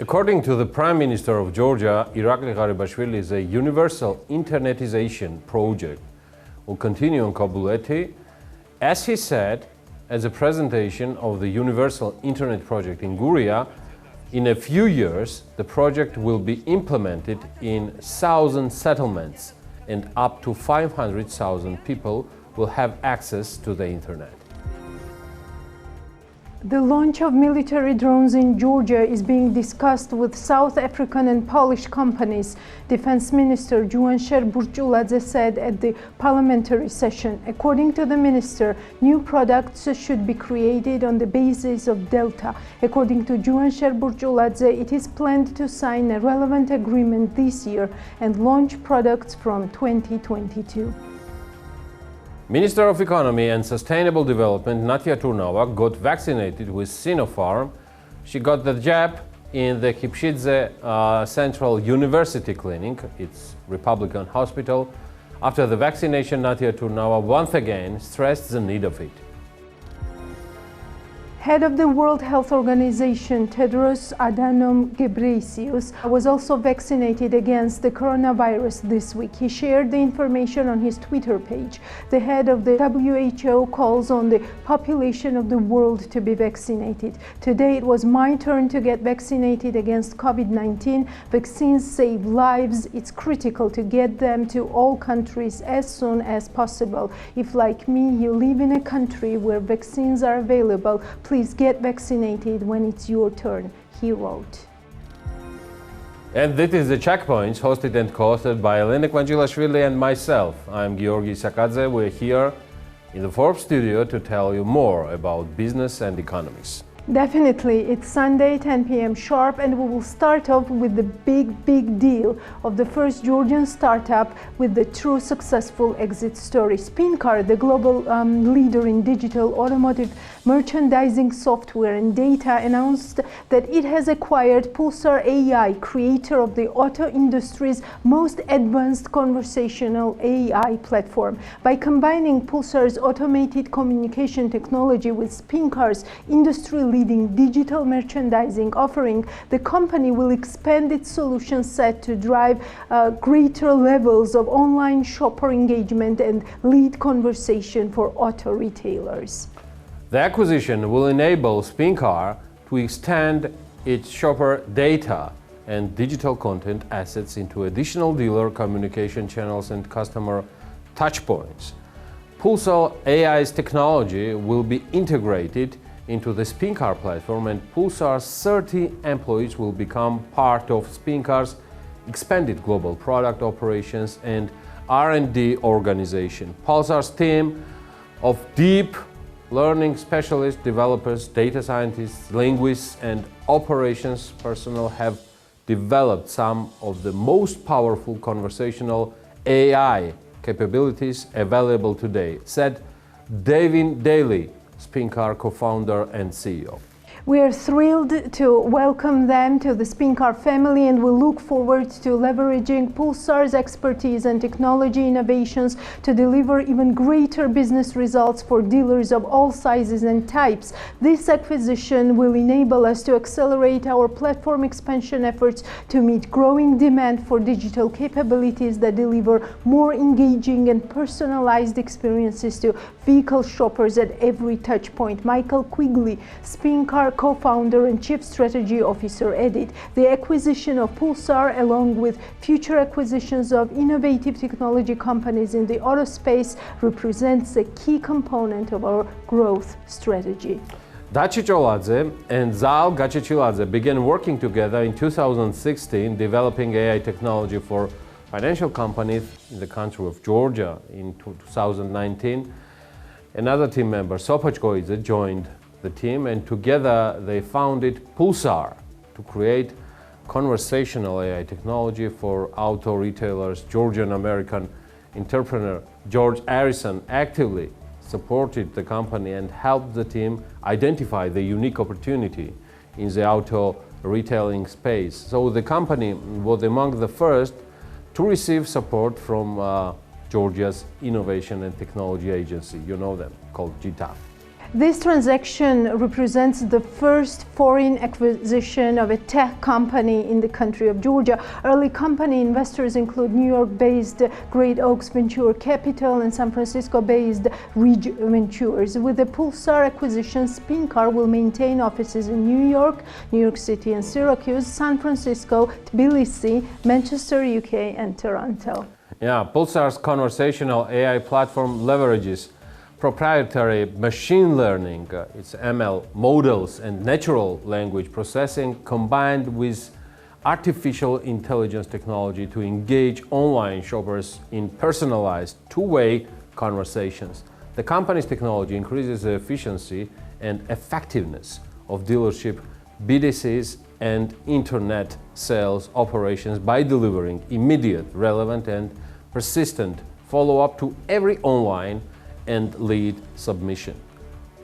According to the Prime Minister of Georgia, Irakli Garibashvili, a universal internetization project will continue in Kabuleti. As he said, as a presentation of the Universal Internet project in Guria, in a few years, the project will be implemented in 1,000 settlements and up to 500,000 people will have access to the internet. The launch of military drones in Georgia is being discussed with South African and Polish companies, Defense Minister Juansher Burchuladze said at the parliamentary session. According to the minister, new products should be created on the basis of Delta. According to Juansher Burchuladze, it is planned to sign a relevant agreement this year and launch products from 2022. Minister of Economy and Sustainable Development Natia Turnova got vaccinated with Sinopharm. She got the jab in the Kipshidze Central University Clinic, its Republican hospital. After the vaccination, Natia Turnova once again stressed the need of it. Head of the World Health Organization, Tedros Adhanom Ghebreyesus, was also vaccinated against the coronavirus this week. He shared the information on his Twitter page. The head of the WHO calls on the population of the world to be vaccinated. Today it was my turn to get vaccinated against COVID-19. Vaccines save lives. It's critical to get them to all countries as soon as possible. If, like me, you live in a country where vaccines are available, please get vaccinated when it's your turn, he wrote. And this is the Checkpoints, hosted and co-hosted by Elena Kvangilashvili and myself. I'm Georgi Sakadze. We're here in the Forbes studio to tell you more about business and economics. Definitely, it's Sunday, 10 p.m. sharp, and we will start off with the big deal of the first Georgian startup with the true successful exit story. Spincar, the global leader in digital automotive merchandising software and data, announced that it has acquired Pulsar AI, creator of the auto industry's most advanced conversational AI platform. By combining Pulsar's automated communication technology with Spincar's industry-leading digital merchandising offering, the company will expand its solution set to drive greater levels of online shopper engagement and lead conversation for auto retailers. The acquisition will enable Spincar to extend its shopper data and digital content assets into additional dealer communication channels and customer touchpoints. Pulsar AI's technology will be integrated into the Spincar platform, and Pulsar's 30 employees will become part of Spincar's expanded global product operations and R&D organization. Pulsar's team of deep learning specialists, developers, data scientists, linguists, and operations personnel have developed some of the most powerful conversational AI capabilities available today, said Davin Daly, Spincar co-founder and CEO. We are thrilled to welcome them to the Spincar family, and we look forward to leveraging Pulsar's expertise and technology innovations to deliver even greater business results for dealers of all sizes and types. This acquisition will enable us to accelerate our platform expansion efforts to meet growing demand for digital capabilities that deliver more engaging and personalized experiences to vehicle shoppers at every touch point. Michael Quigley, Spincar co-founder and chief strategy officer, added, the acquisition of Pulsar, along with future acquisitions of innovative technology companies in the auto space, represents a key component of our growth strategy. Daci Choladze and Zal Gachichiladze began working together in 2016, developing AI technology for financial companies in the country of Georgia. In 2019, another team member, Sopach Goidze, joined the team, and together they founded Pulsar to create conversational AI technology for auto retailers. Georgian-American entrepreneur George Harrison actively supported the company and helped the team identify the unique opportunity in the auto retailing space. So the company was among the first to receive support from Georgia's Innovation and Technology Agency, you know them, called GTAF. This transaction represents the first foreign acquisition of a tech company in the country of Georgia. Early company investors include New York-based Great Oaks Venture Capital and San Francisco-based Ridge Ventures. With the Pulsar acquisition, Spincar will maintain offices in New York City and Syracuse, San Francisco, Tbilisi, Manchester, UK, and Toronto. Yeah, Pulsar's conversational AI platform leverages proprietary machine learning, its ML models and natural language processing combined with artificial intelligence technology to engage online shoppers in personalized two-way conversations. The company's technology increases the efficiency and effectiveness of dealership, BDCs, and internet sales operations by delivering immediate, relevant, and persistent follow-up to every online and lead submission.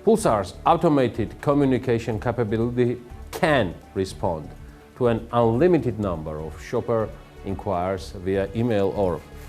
Pulsar's automated communication capability can respond to an unlimited number of shopper inquiries via email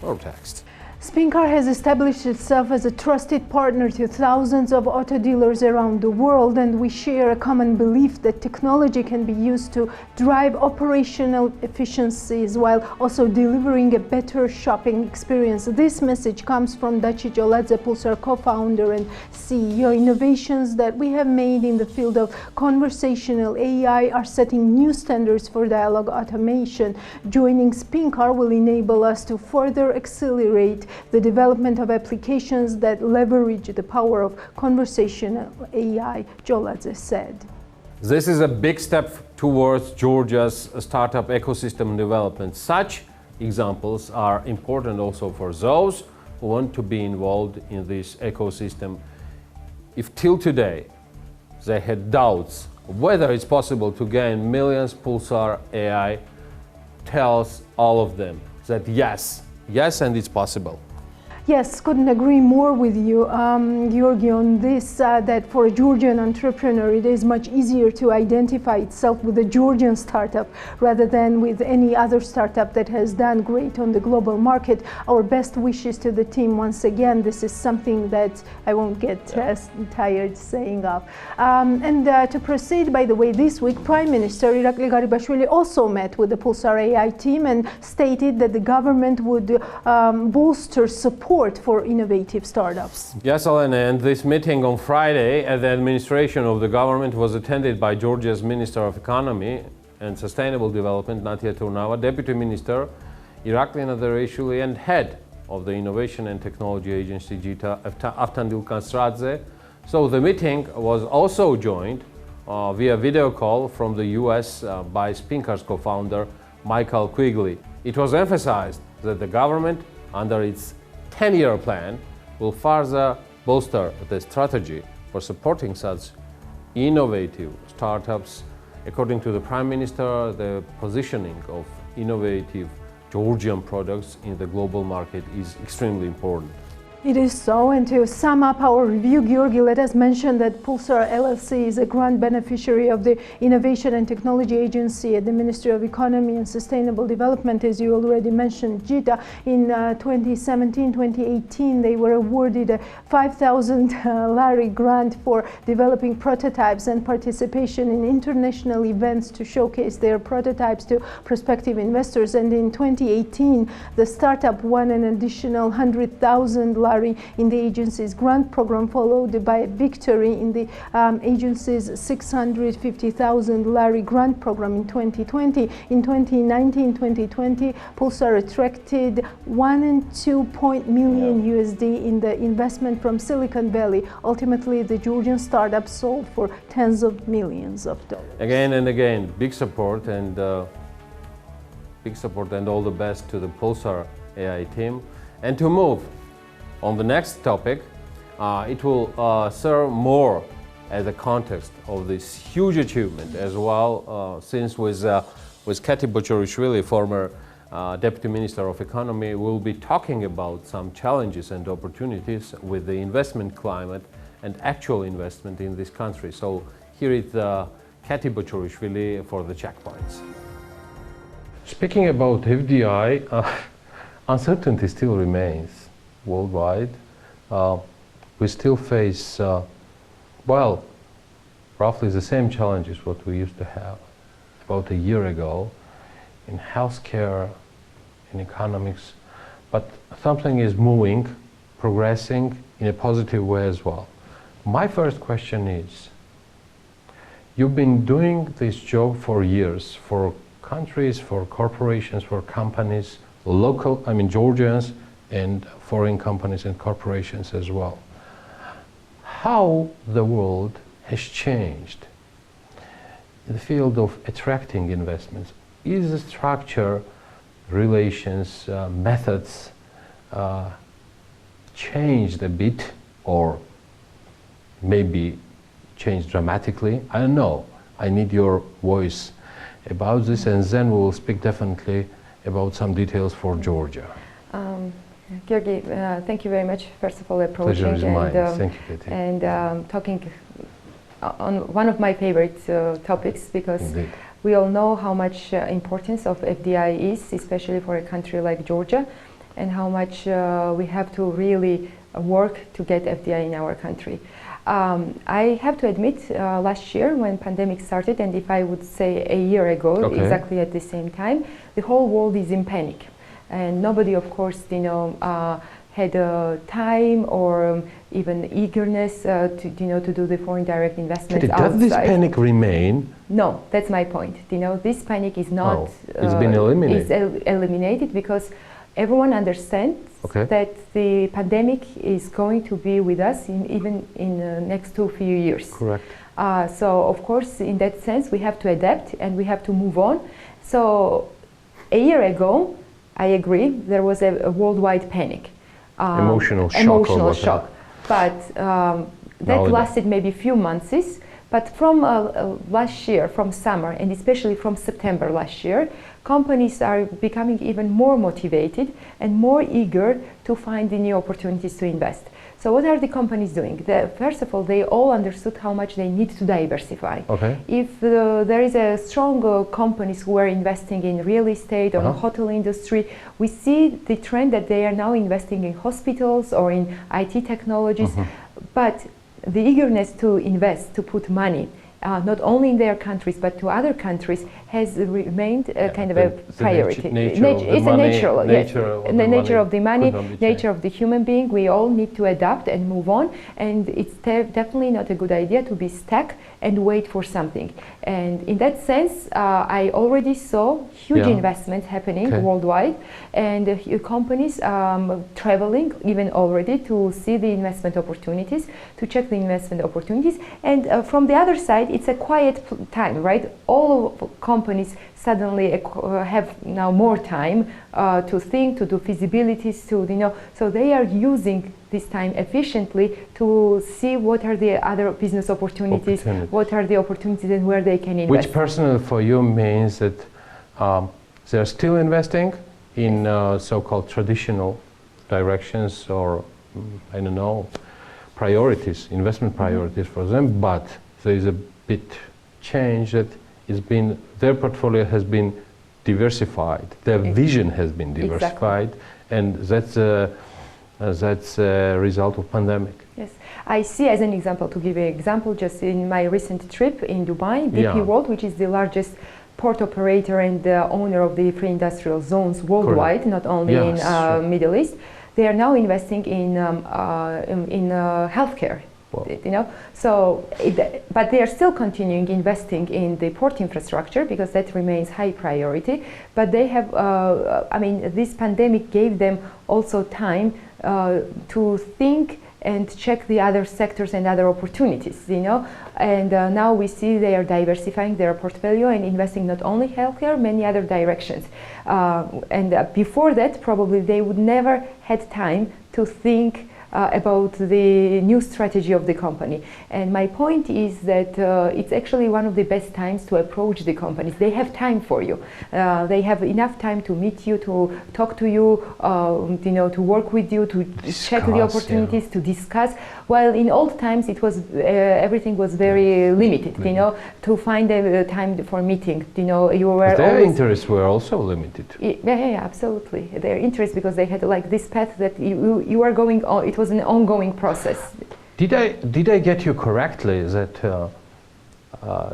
or text. Spincar has established itself as a trusted partner to thousands of auto dealers around the world, and we share a common belief that technology can be used to drive operational efficiencies while also delivering a better shopping experience. This message comes from Daci Joladze, Pulsar co-founder and CEO. Innovations that we have made in the field of conversational AI are setting new standards for dialogue automation. Joining Spincar will enable us to further accelerate the development of applications that leverage the power of conversational AI, Joladze said. This is a big step towards Georgia's startup ecosystem development. Such examples are important also for those who want to be involved in this ecosystem. If till today they had doubts whether it's possible to gain millions, Pulsar AI tells all of them that yes, and it's possible. Yes, couldn't agree more with you, Georgi, on this, that for a Georgian entrepreneur, it is much easier to identify itself with a Georgian startup rather than with any other startup that has done great on the global market. Our best wishes to the team once again. This is something that I won't get tired saying of. To proceed, by the way, this week, Prime Minister Irakli Garibashvili also met with the Pulsar AI team and stated that the government would bolster support for innovative startups. Yes, Elena, and this meeting on Friday at the administration of the government was attended by Georgia's Minister of Economy and Sustainable Development, Natia Turnava, Deputy Minister Irakli Nadarishvili, and Head of the Innovation and Technology Agency, GITA, Avtandil Kanstradze. So the meeting was also joined via video call from the US by Spincar's co-founder, Michael Quigley. It was emphasized that the government, under its 10-year plan, will further bolster the strategy for supporting such innovative startups. According to the Prime Minister, the positioning of innovative Georgian products in the global market is extremely important. It is so, and to sum up our review, Georgi, let us mention that Pulsar LLC is a grant beneficiary of the Innovation and Technology Agency at the Ministry of Economy and Sustainable Development, as you already mentioned, GITA. In 2017-2018, they were awarded a 5,000 lari grant for developing prototypes and participation in international events to showcase their prototypes to prospective investors. And in 2018, the startup won an additional 100,000 lari in the agency's grant program, followed by a victory in the agency's 650,000 lari grant program in 2020. In 2019-2020, Pulsar attracted $1 and $2 million USD in the investment from Silicon Valley. Ultimately, the Georgian startup sold for tens of millions of dollars. Again and again, big support and all the best to the Pulsar AI team. And to move on the next topic, it will serve more as a context of this huge achievement as well, since with Kati Bochorishvili, former Deputy Minister of Economy, we'll be talking about some challenges and opportunities with the investment climate and actual investment in this country. So here is Kati Bochorishvili for the checkpoints. Speaking about FDI, uncertainty still remains worldwide. We still face well, roughly the same challenges what we used to have about a year ago in healthcare, in economics, but something is moving, progressing in a positive way as well. My first question is, you've been doing this job for years, for countries, for corporations, for companies, local, I mean Georgians, and foreign companies and corporations as well. How the world has changed in the field of attracting investments? Is the structure, relations, methods changed a bit, or maybe changed dramatically? I don't know. I need your voice about this, and then we will speak definitely about some details for Georgia. Georgi, thank you very much, first of all, approaching Pleasure is mine. Thank you, Katie. and talking on one of my favorite topics, because Indeed. we all know how much importance of FDI is, especially for a country like Georgia, and how much we have to really work to get FDI in our country. I have to admit, last year when pandemic started, and if I would say a year ago, Okay. exactly at the same time, the whole world is in panic. And nobody, of course, had time or even eagerness to do the foreign direct investments outside. Does this panic remain? No, that's my point. This panic is not. Oh, it's been eliminated. It's eliminated because everyone understands that the pandemic is going to be with us even in the next few years. Correct. So, of course, in that sense, we have to adapt and we have to move on. So, a year ago, I agree, there was a worldwide panic. Emotional shock. Emotional shock. But that lasted maybe a few months. But from last year, from summer, and especially from September last year, companies are becoming even more motivated and more eager to find the new opportunities to invest. So what are the companies doing? First of all, they all understood how much they need to diversify. Okay. If there is a strong companies who are investing in real estate or hotel industry, we see the trend that they are now investing in hospitals or in IT technologies. But the eagerness to invest, to put money, not only in their countries but to other countries, has remained kind of a priority. It's a natural, yes. The nature of the money, nature of the human being. We all need to adapt and move on, and it's definitely not a good idea to be stuck and wait for something. And in that sense, I already saw huge investments happening worldwide, and companies traveling even already to see the investment opportunities, to check the investment opportunities. And from the other side, it's a quiet time, right? All companies suddenly have now more time to think, to do feasibilities, so they are using this time efficiently to see what are the other business opportunities, what are the opportunities and where they can invest. Which personally for you means that they're still investing in so-called traditional directions, or I don't know, priorities, investment priorities for them, but there is a bit change that their portfolio has been diversified, their vision has been diversified, and that's a result of pandemic. Yes, I see, as an example, to give you an example, just in my recent trip in Dubai, DP World, which is the largest port operator and the owner of the free industrial zones worldwide, not only in Middle East, they are now investing in healthcare. But they are still continuing investing in the port infrastructure because that remains high priority. But they have, this pandemic gave them also time to think and check the other sectors and other opportunities, And now we see they are diversifying their portfolio and investing not only healthcare, many other directions. Before that, probably they would never had time to think about the new strategy of the company. And my point is that it's actually one of the best times to approach the companies. They have time for you. They have enough time to meet you, to talk to you, to work with you, to check the opportunities, to discuss. While in old times it was everything was very limited, to find a time for meeting. You were their interests were also limited. Yeah, absolutely. Their interest, because they had like this path that you are going on. It was an ongoing process. Did I get you correctly that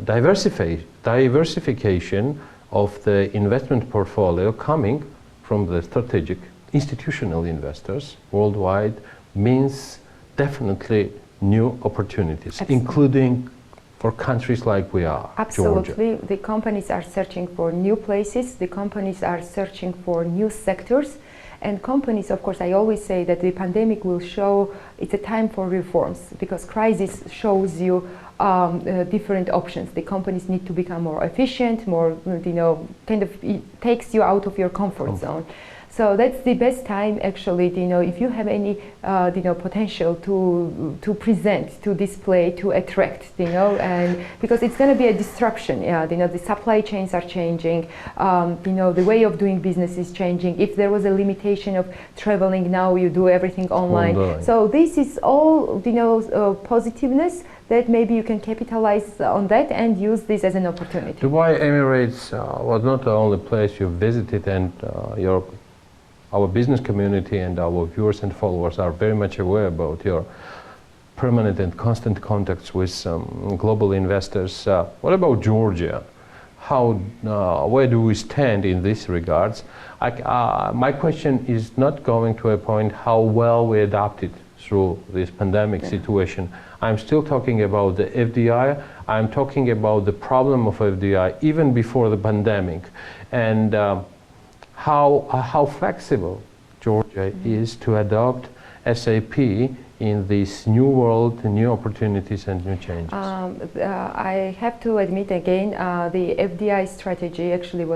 diversification of the investment portfolio coming from the strategic institutional investors worldwide means definitely new opportunities, Absolutely. Including for countries like we are, Absolutely. Georgia? The companies are searching for new places, the companies are searching for new sectors. And companies, of course, I always say that the pandemic will show it's a time for reforms, because crisis shows you different options. The companies need to become more efficient, more, kind of it takes you out of your comfort zone. So that's the best time, actually, if you have any, potential to present, to display, to attract, and because it's going to be a disruption. The supply chains are changing, the way of doing business is changing. If there was a limitation of traveling, now you do everything online. So this is all, positiveness that maybe you can capitalize on that and use this as an opportunity. Dubai Emirates was not the only place you visited, and our business community and our viewers and followers are very much aware about your permanent and constant contacts with global investors. What about Georgia? Where do we stand in these regards? My question is not going to a point how well we adapted through this pandemic situation. I'm still talking about the FDI. I'm talking about the problem of FDI even before the pandemic, and how flexible Georgia is to adopt SAP in this new world, new opportunities and new changes. I have to admit again, the FDI strategy actually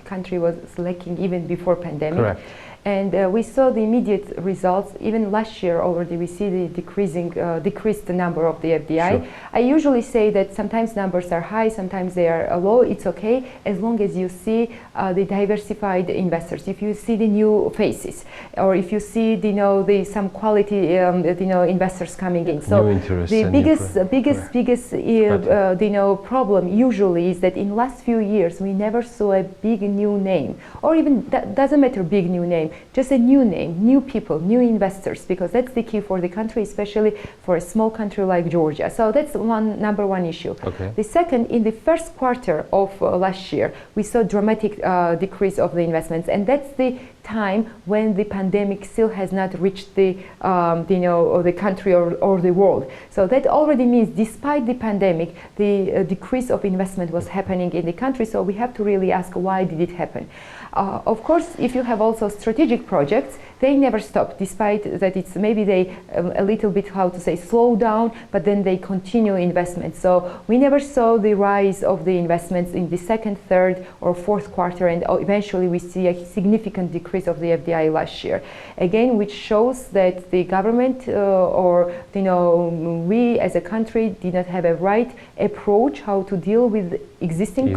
country was lacking even before pandemic. Correct. And we saw the immediate results. Even last year already we see the decreased number of the FDI. Sure. I usually say that sometimes numbers are high, sometimes they are low. It's okay as long as you see the diversified investors. If you see the new faces, or if you see some quality investors coming in. So the biggest problem usually is that in last few years we never saw a big new name, or even that doesn't matter, big new name. Just a new name, new people, new investors, because that's the key for the country, especially for a small country like Georgia. So that's number one issue. Okay. The second, in the first quarter of last year, we saw dramatic decrease of the investments, and that's the time when the pandemic still has not reached the country or the world. So that already means, despite the pandemic, the decrease of investment was happening in the country. So we have to really ask, why did it happen? Of course, if you have also strategic projects, they never stop, despite that it's maybe they a little bit, slow down, but then they continue investment. So we never saw the rise of the investments in the second, third, or fourth quarter, and eventually we see a significant decrease of the FDI last year. Again, which shows that the government we as a country did not have a right approach how to deal with existing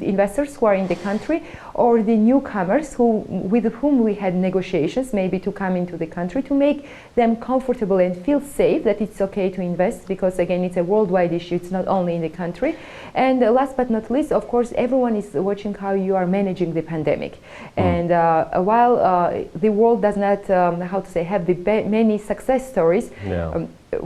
investors who are in the country, or the newcomers with whom we had negotiations maybe to come into the country, to make them comfortable and feel safe that it's okay to invest, because again it's a worldwide issue, it's not only in the country. And last but not least, of course, everyone is watching how you are managing the pandemic. And while the world does not have the many success stories,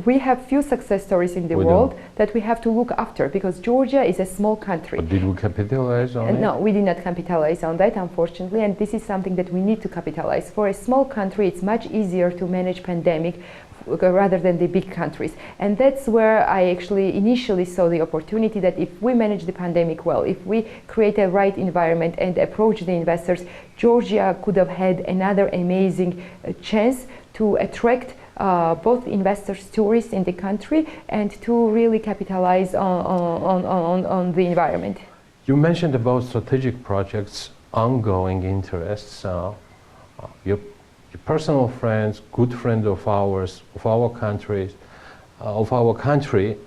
we have few success stories in the world that we have to look after, because Georgia is a small country. But did we capitalize on it? No, we did not capitalize on that, unfortunately, and this is something that we need to capitalize. For a small country, it's much easier to manage pandemic rather than the big countries. And that's where I actually initially saw the opportunity that if we manage the pandemic well, if we create a right environment and approach the investors, Georgia could have had another amazing chance to attract both investors, tourists in the country, and to really capitalize on the environment. You mentioned about strategic projects, ongoing interests. Your personal friends, good friends of ours, of our country,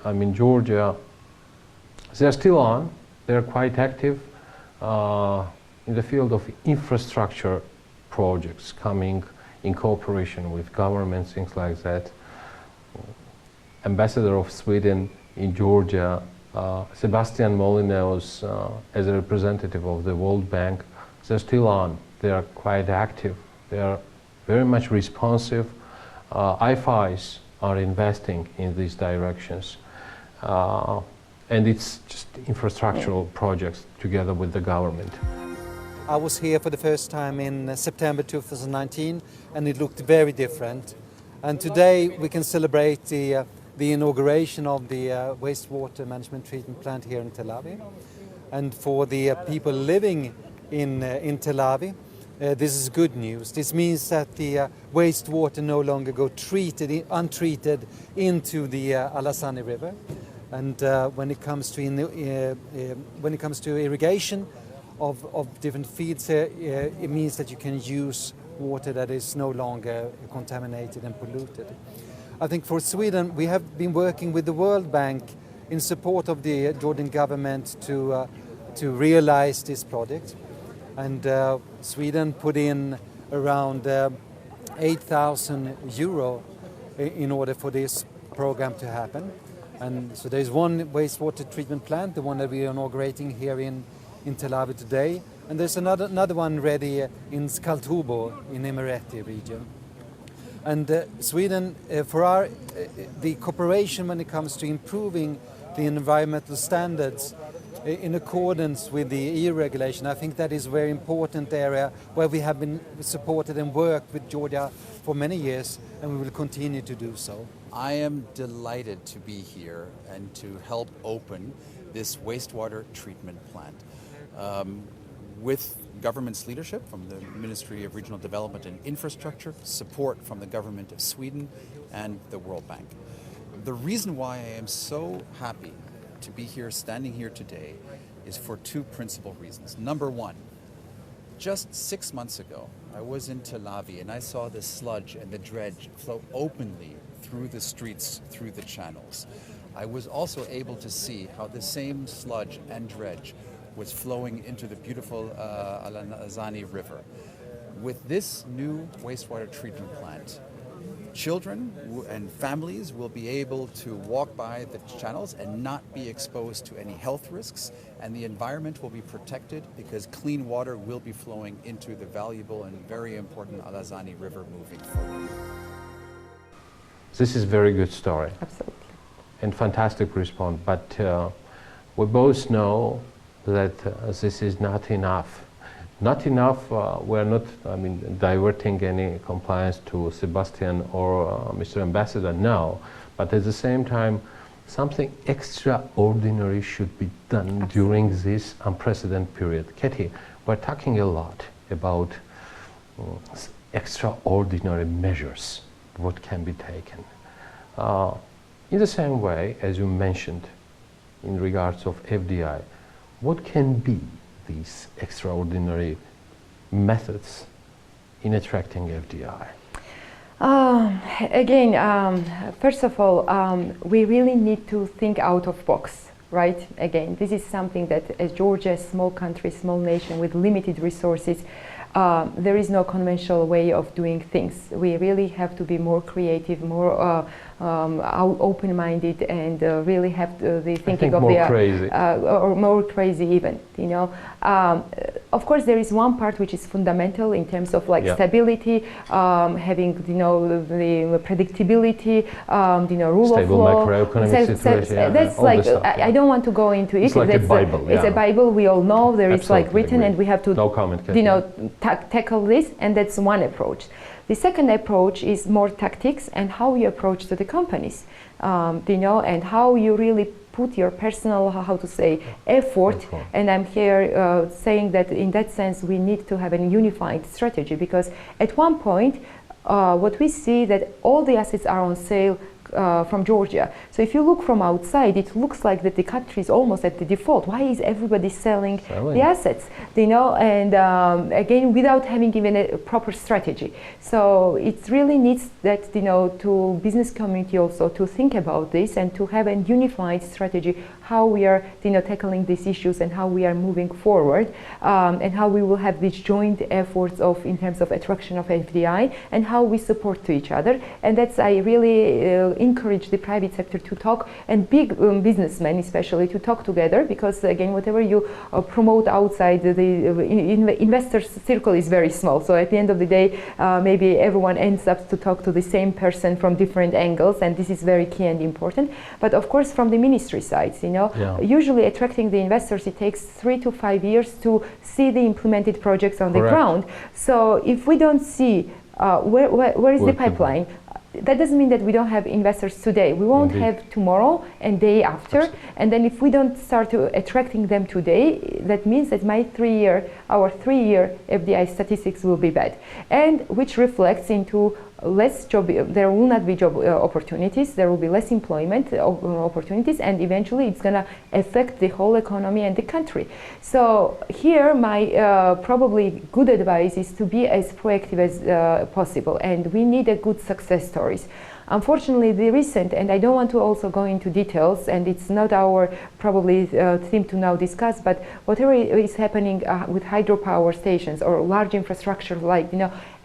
I mean Georgia, they're still on. They're quite active in the field of infrastructure projects coming in cooperation with governments, things like that. Ambassador of Sweden in Georgia, Sebastian Molineux, as a representative of the World Bank, they're still on. They are quite active. They are very much responsive. IFIs are investing in these directions. And it's just infrastructural projects together with the government. I was here for the first time in September 2019, and it looked very different. And today we can celebrate the inauguration of the wastewater management treatment plant here in Tel Aviv. And for the people living in Tel Aviv, this is good news. This means that the wastewater no longer go untreated into the Al-Azani River. And when it comes to irrigation of different fields, it means that you can use water that is no longer contaminated and polluted. I think for Sweden, we have been working with the World Bank in support of the Jordan government to realize this project. And Sweden put in around 8,000 euro in order for this program to happen. And so there's one wastewater treatment plant, the one that we are inaugurating here in Tel Aviv today. And there's another one ready in Skaltubo in Emirati region. And Sweden, for the cooperation when it comes to improving the environmental standards in accordance with the EU regulation, I think that is a very important area where we have been supported and worked with Georgia for many years, and we will continue to do so. I am delighted to be here and to help open this wastewater treatment plant. With government's leadership from the Ministry of Regional Development and Infrastructure, support from the government of Sweden and the World Bank. The reason why I am so happy to be here, standing here today, is for two principal reasons. Number one, just 6 months ago, I was in Tel Aviv and I saw the sludge and the dredge flow openly through the streets, through the channels. I was also able to see how the same sludge and dredge was flowing into the beautiful Al-Azani River. With this new wastewater treatment plant, children and families will be able to walk by the channels and not be exposed to any health risks, and the environment will be protected because clean water will be flowing into the valuable and very important Al-Azani River moving forward. This is a very good story. Absolutely. And fantastic response, but we both know that this is not enough. Not enough, we're not, diverting any compliance to Sebastian or Mr. Ambassador, no. But at the same time, something extraordinary should be done during this unprecedented period. Katie, we're talking a lot about extraordinary measures, what can be taken. In the same way, as you mentioned, in regards of FDI, what can be these extraordinary methods in attracting FDI? First of all, we really need to think out of box, right? Again, this is something that as Georgia, a small country, small nation with limited resources, there is no conventional way of doing things. We really have to be more creative, more open-minded, and really have the thinking of more crazy, or more crazy even. You know, of course, there is one part which is fundamental in terms of stability, having the predictability, rule stable of law, macroeconomic situation. That's like I don't want to go into it. It's like a Bible. It's a Bible. We all know there is like written, agree. and we have to no comment, tackle this, and that's one approach. The second approach is more tactics and how you approach to the companies, and how you really put your personal, effort. And I'm here saying that in that sense we need to have a unified strategy, because at one point what we see that all the assets are on sale from Georgia. So if you look from outside, it looks like that the country is almost at the default. Why is everybody selling the assets? And again, without having even a proper strategy. So it really needs that, to business community also to think about this and to have a unified strategy, how we are, tackling these issues and how we are moving forward, and how we will have these joint efforts in terms of attraction of FDI and how we support to each other. And that's, I really encourage the private sector to talk, and big businessmen especially, to talk together, because again, whatever you promote outside, the investors circle is very small. So at the end of the day, maybe everyone ends up to talk to the same person from different angles, and this is very key and important. But of course, from the ministry sides, usually attracting the investors, it takes 3 to 5 years to see the implemented projects on the ground. So if we don't see where is the pipeline, that doesn't mean that we don't have investors today. We won't have tomorrow and day after. Absolutely. And then if we don't start attracting them today, that means that our 3-year FDI statistics will be bad, and which reflects into less job. There will not be job opportunities. There will be less employment opportunities, and eventually it's going to affect the whole economy and the country. So here, my probably good advice is to be as proactive as possible, and we need a good success stories. Unfortunately, the recent, and I don't want to also go into details, and it's not our probably theme to now discuss, but whatever is happening with hydropower stations or large infrastructure, like,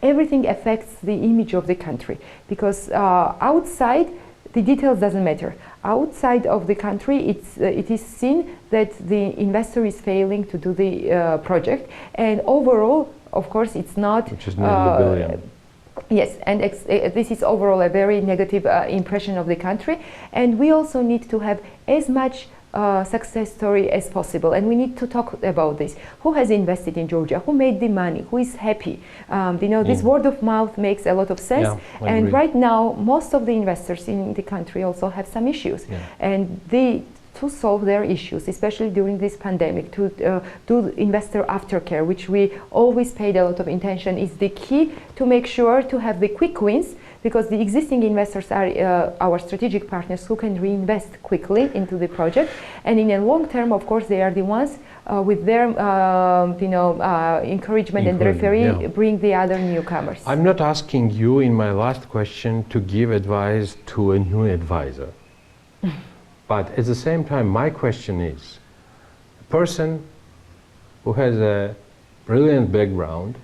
everything affects the image of the country, because outside the details doesn't matter. Outside of the country, it is seen that the investor is failing to do the project, and overall, of course, it's not. Which is nearly a billion. Yes, and this is overall a very negative impression of the country, and we also need to have as much success story as possible, and we need to talk about this. Who has invested in Georgia? Who made the money? Who is happy? This word of mouth makes a lot of sense. Yeah, and right now, most of the investors in the country also have some issues, and to solve their issues, especially during this pandemic, to do investor aftercare, which we always paid a lot of attention, is the key to make sure to have the quick wins, because the existing investors are our strategic partners who can reinvest quickly into the project, and in a long term, of course, they are the ones with their encouragement and referee bring the other newcomers. I'm not asking you in my last question to give advice to a new advisor. But at the same time, my question is, a person who has a brilliant background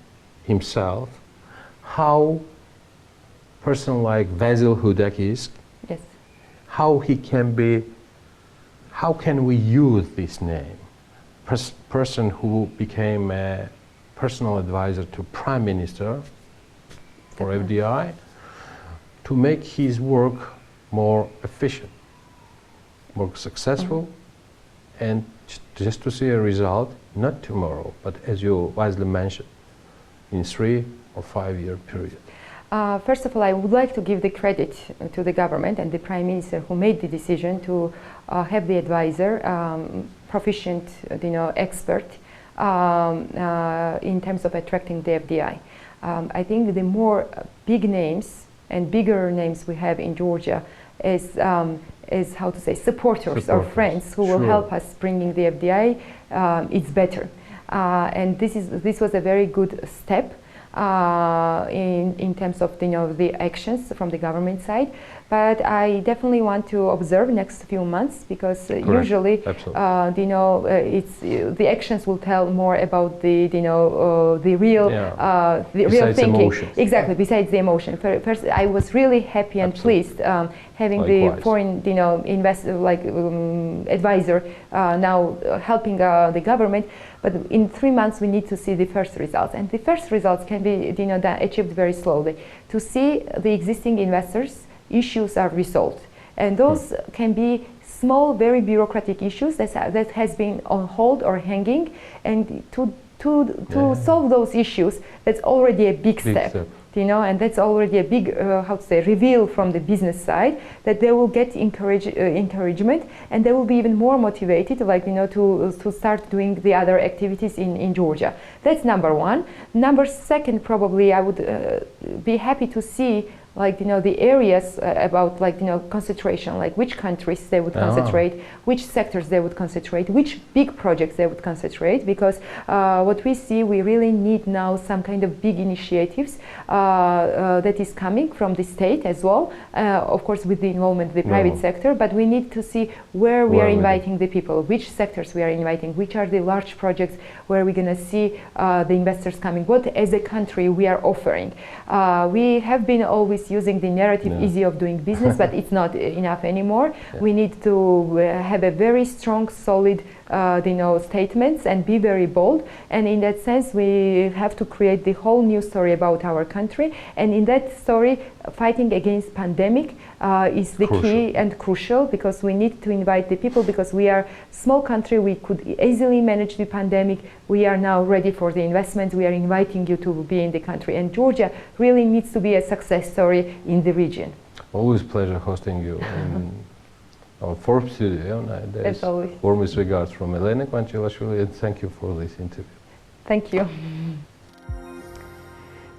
himself, how a person like Vasil Hudak is, how can we use this name? Person who became a personal advisor to Prime Minister for FDI, to make his work more efficient, more successful, and just to see a result, not tomorrow, but as you wisely mentioned, in 3 or 5 year period. First of all, I would like to give the credit to the government and the Prime Minister who made the decision to have the advisor, proficient, expert in terms of attracting the FDI. I think the more big names and bigger names we have in Georgia is how to say, supporters or friends who will help us bringing the FDI, it's better. And this was a very good step in terms of the actions from the government side. But I definitely want to observe next few months, because usually it's the actions will tell more about the real real thinking. Emotions. Exactly, besides the emotion. First, I was really happy and pleased having the foreign investor advisor now helping the government. But in 3 months, we need to see the first results, and the first results can be achieved very slowly. To see the existing investors' issues are resolved, and those can be small, very bureaucratic issues that has been on hold or hanging, and to solve those issues, that's already a big step. And that's already a big, reveal from the business side, that they will get encouragement, and they will be even more motivated, to start doing the other activities in Georgia. That's number one. Number second, probably I would be happy to see the areas about concentration, like which countries they would concentrate, which sectors they would concentrate, which big projects they would concentrate, because what we see, we really need now some kind of big initiatives that is coming from the state as well, of course with the involvement of the private sector, but we need to see where we are inviting the people, which sectors we are inviting, which are the large projects where we're going to see the investors coming, what as a country we are offering. We have been always always using the narrative easy of doing business, but it's not enough anymore. We need to have a very strong, solid statements and be very bold. And in that sense, we have to create the whole new story about our country. And in that story, fighting against pandemic is the key and crucial, because we need to invite the people, because we are small country, we could easily manage the pandemic. We are now ready for the investment. We are inviting you to be in the country, and Georgia really needs to be a success story in the region. Always pleasure hosting you in our Forbes studio nowadays. Warmest regards from Elena Kvanchilashvili, and thank you for this interview. Thank you.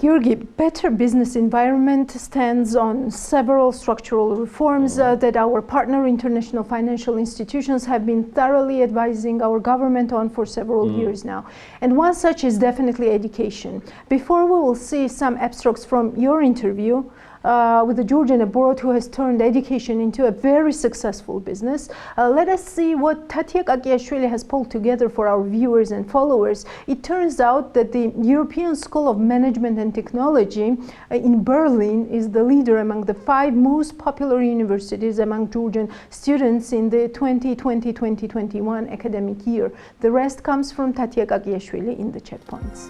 Georgi, better business environment stands on several structural reforms that our partner international financial institutions have been thoroughly advising our government on for several years now. And one such is definitely education. Before we will see some abstracts from your interview with a Georgian abroad who has turned education into a very successful business, let us see what Tatyek Agiashvili has pulled together for our viewers and followers. It turns out that the European School of Management and Technology in Berlin is the leader among the 5 most popular universities among Georgian students in the 2020-2021 academic year. The rest comes from Tatyek Agiashvili in the checkpoints.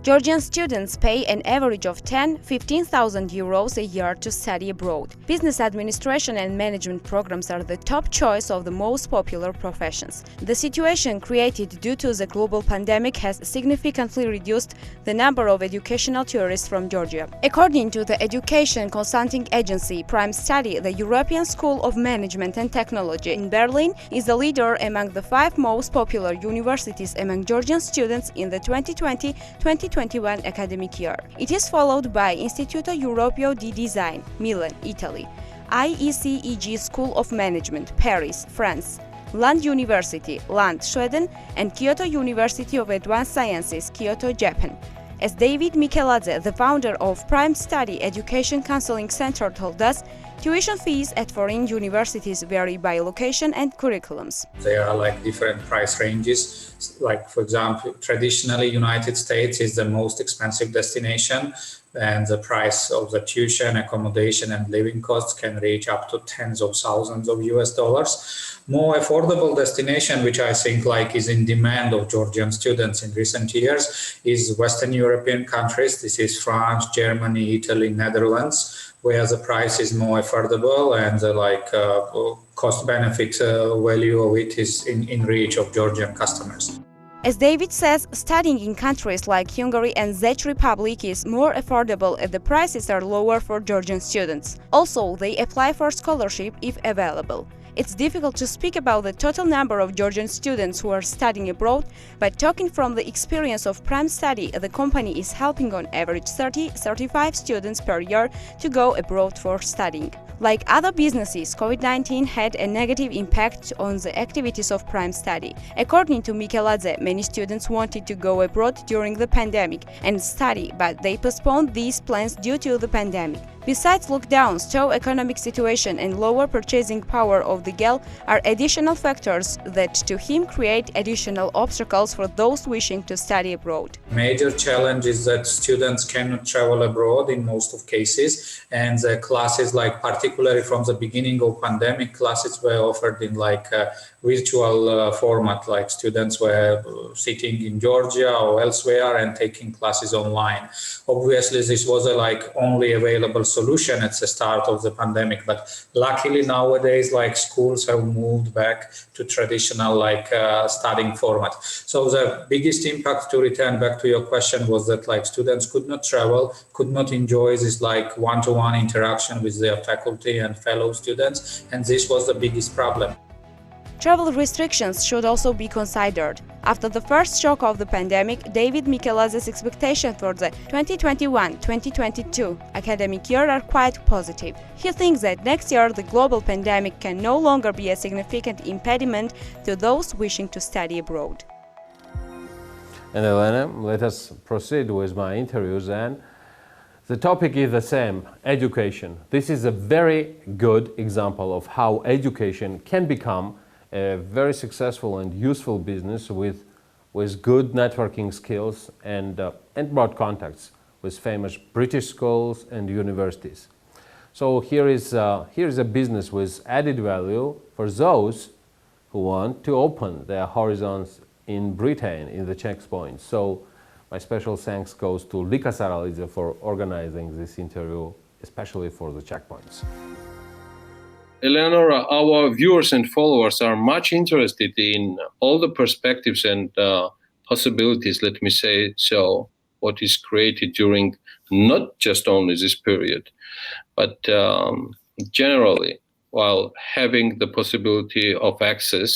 Georgian students pay an average of 10–15,000 euros a year to study abroad. Business administration and management programs are the top choice of the most popular professions. The situation created due to the global pandemic has significantly reduced the number of educational tourists from Georgia. According to the education consulting agency Prime Study, the European School of Management and Technology in Berlin is the leader among the 5 most popular universities among Georgian students in the 2020-2021 academic year. It is followed by Istituto Europeo di Design, Milan, Italy, IECEG School of Management, Paris, France, Lund University, Lund, Sweden, and Kyoto University of Advanced Sciences, Kyoto, Japan. As David Mikeladze, the founder of Prime Study Education Counseling Center, told us, tuition fees at foreign universities vary by location and curriculums. There are like different price ranges. Like, for example, traditionally United States is the most expensive destination, and the price of the tuition, accommodation and living costs can reach up to tens of thousands of US dollars. More affordable destination, which I think like is in demand of Georgian students in recent years, is Western European countries. This is France, Germany, Italy, Netherlands, where the price is more affordable and the cost-benefit value of it is in reach of Georgian customers. As David says, studying in countries like Hungary and Czech Republic is more affordable and the prices are lower for Georgian students. Also, they apply for scholarship if available. It's difficult to speak about the total number of Georgian students who are studying abroad, but talking from the experience of Prime Study, the company is helping on average 30–35 students per year to go abroad for studying. Like other businesses, COVID-19 had a negative impact on the activities of Prime Study. According to Mikeladze, many students wanted to go abroad during the pandemic and study, but they postponed these plans due to the pandemic. Besides lockdowns, tough economic situation and lower purchasing power of the GEL are additional factors that to him create additional obstacles for those wishing to study abroad. Major challenge is that students cannot travel abroad in most of cases, and the classes, like particularly from the beginning of pandemic, classes were offered in virtual format, like students were sitting in Georgia or elsewhere and taking classes online. Obviously, this was a only available solution at the start of the pandemic, but luckily nowadays schools have moved back to traditional studying format. So the biggest impact, to return back to your question, was that students could not travel, could not enjoy this one-to-one interaction with their faculty and fellow students, and this was the biggest problem. Travel restrictions should also be considered. After the first shock of the pandemic, David Mikeladze's expectations for the 2021-2022 academic year are quite positive. He thinks that next year the global pandemic can no longer be a significant impediment to those wishing to study abroad. And Elena, let us proceed with my interviews, and the topic is the same, education. This is a very good example of how education can become a very successful and useful business with good networking skills and broad contacts with famous British schools and universities. So here is a business with added value for those who want to open their horizons in Britain, in the checkpoints. So my special thanks goes to Lika Saralidze for organizing this interview, especially for the checkpoints. Eleonora, our viewers and followers are much interested in all the perspectives and possibilities, let me say so, what is created during not just only this period, but generally, while having the possibility of access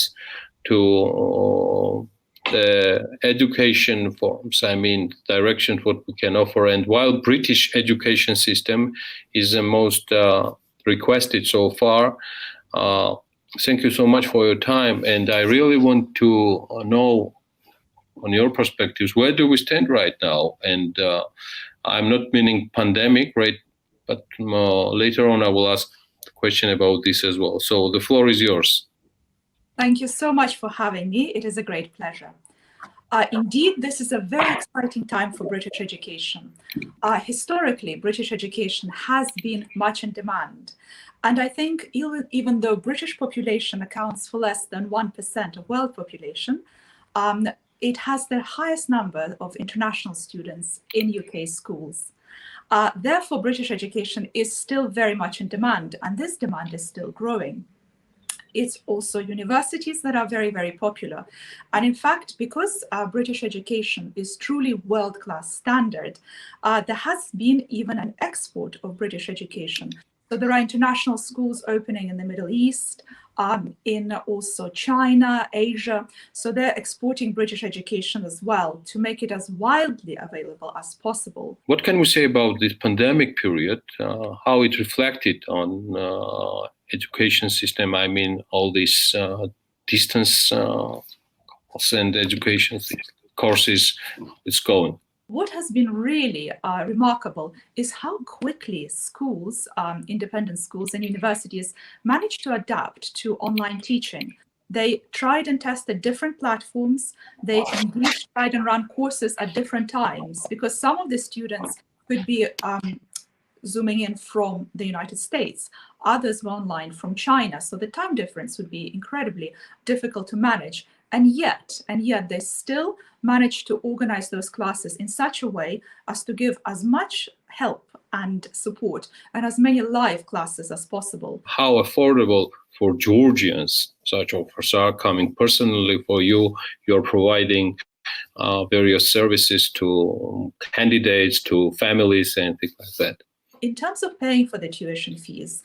to the education forms, I mean, directions what we can offer, and while British education system is the most requested so far. Thank you so much for your time, and I really want to know on your perspectives, where do we stand right now? And I'm not meaning pandemic, right? But later on I will ask a question about this as well. So the floor is yours. Thank you so much for having me. It is a great pleasure. Indeed, this is a very exciting time for British education. Historically, British education has been much in demand. And I think even though British population accounts for less than 1% of world population, it has the highest number of international students in UK schools. Therefore, British education is still very much in demand, and this demand is still growing. It's also universities that are very, very popular. And in fact, because British education is truly world-class standard, there has been even an export of British education. So there are international schools opening in the Middle East, in also China, Asia. So they're exporting British education as well to make it as widely available as possible. What can we say about this pandemic period, how it reflected on education system? I mean, all these distance and education courses is going. What has been really remarkable is how quickly schools, independent schools and universities managed to adapt to online teaching. They tried and tested different platforms. They indeed tried and run courses at different times, because some of the students could be Zooming in from the United States. Others were online from China. So the time difference would be incredibly difficult to manage. And yet they still managed to organize those classes in such a way as to give as much help and support and as many live classes as possible. How affordable for Georgians such offers are coming? Personally for you, you're providing various services to candidates, to families and things like that. In terms of paying for the tuition fees,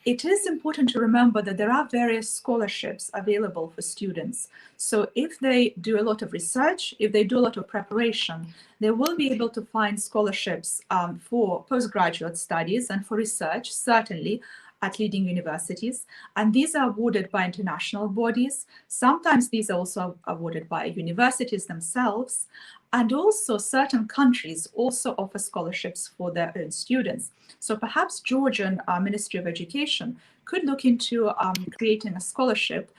it is important to remember that there are various scholarships available for students. So if they do a lot of research, if they do a lot of preparation, they will be able to find scholarships for postgraduate studies and for research, certainly at leading universities. And these are awarded by international bodies. Sometimes these are also awarded by universities themselves. And also certain countries also offer scholarships for their own students. So perhaps Georgian Ministry of Education could look into creating a scholarship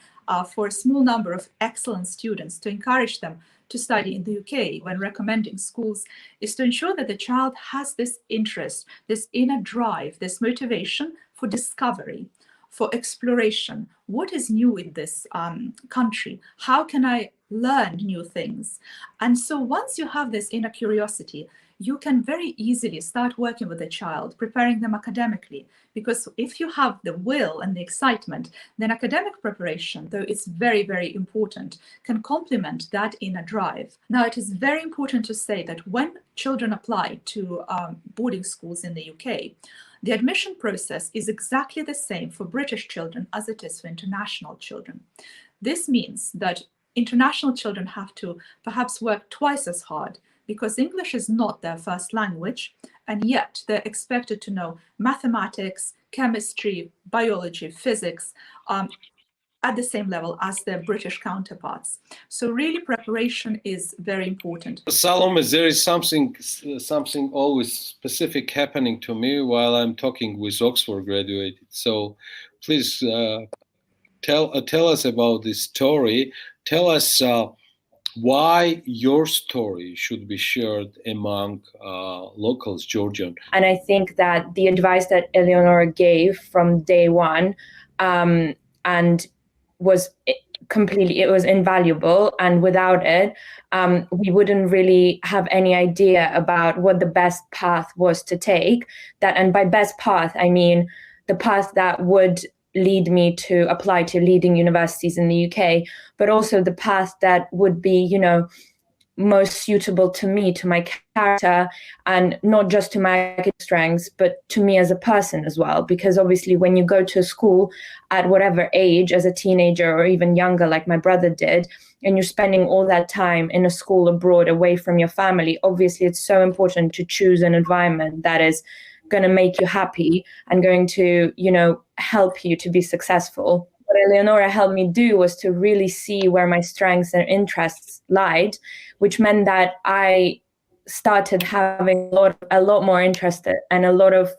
for a small number of excellent students to encourage them to study in the UK when recommending schools, is to ensure that the child has this interest, this inner drive, this motivation for discovery, for exploration. What is new in this country? How can I learn new things? And so once you have this inner curiosity, you can very easily start working with the child, preparing them academically. Because if you have the will and the excitement, then academic preparation, though it's very, very important, can complement that inner drive. Now, it is very important to say that when children apply to boarding schools in the UK, the admission process is exactly the same for British children as it is for international children. This means that international children have to perhaps work twice as hard because English is not their first language, and yet they're expected to know mathematics, chemistry, biology, physics at the same level as their British counterparts. So really preparation is very important. Salome, there is something always specific happening to me while I'm talking with Oxford graduates. So please tell us about this story. Tell us why your story should be shared among locals, Georgian. And I think that the advice that Eleonora gave from day one and was completely, it was invaluable. And without it, we wouldn't really have any idea about what the best path was to take. That, and by best path, I mean the path that would lead me to apply to leading universities in the UK, but also the path that would be, you know, most suitable to me, to my character, and not just to my academic strengths, but to me as a person as well. Because obviously when you go to a school at whatever age, as a teenager or even younger, like my brother did, and you're spending all that time in a school abroad away from your family, obviously it's so important to choose an environment that is going to make you happy and going to, you know, help you to be successful. What Eleonora helped me do was to really see where my strengths and interests lied, which meant that I started having a lot more interest and a lot of,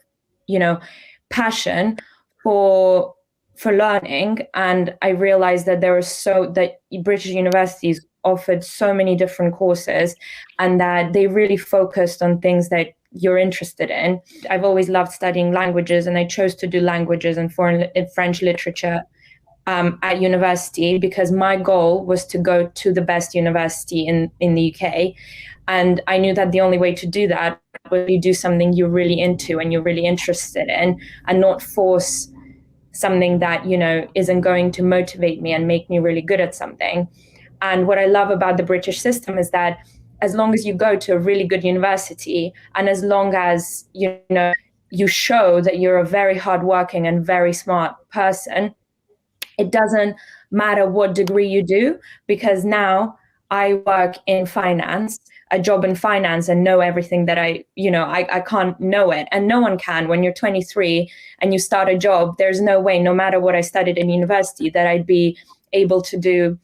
you know, passion for learning. And I realized that that British universities offered so many different courses and that they really focused on things that you're interested in. I've always loved studying languages, and I chose to do languages and French literature at university because my goal was to go to the best university in the UK. And I knew that the only way to do that was to do something you're really into and you're really interested in, and not force something that, you know, isn't going to motivate me and make me really good at something. And what I love about the British system is that as long as you go to a really good university, and as long as, you know, you show that you're a very hardworking and very smart person, it doesn't matter what degree you do, because now I work in finance, a job in finance, and know everything that I can't know it. And no one can. When you're 23 and you start a job, there's no way, no matter what I studied in university, that I'd be able to do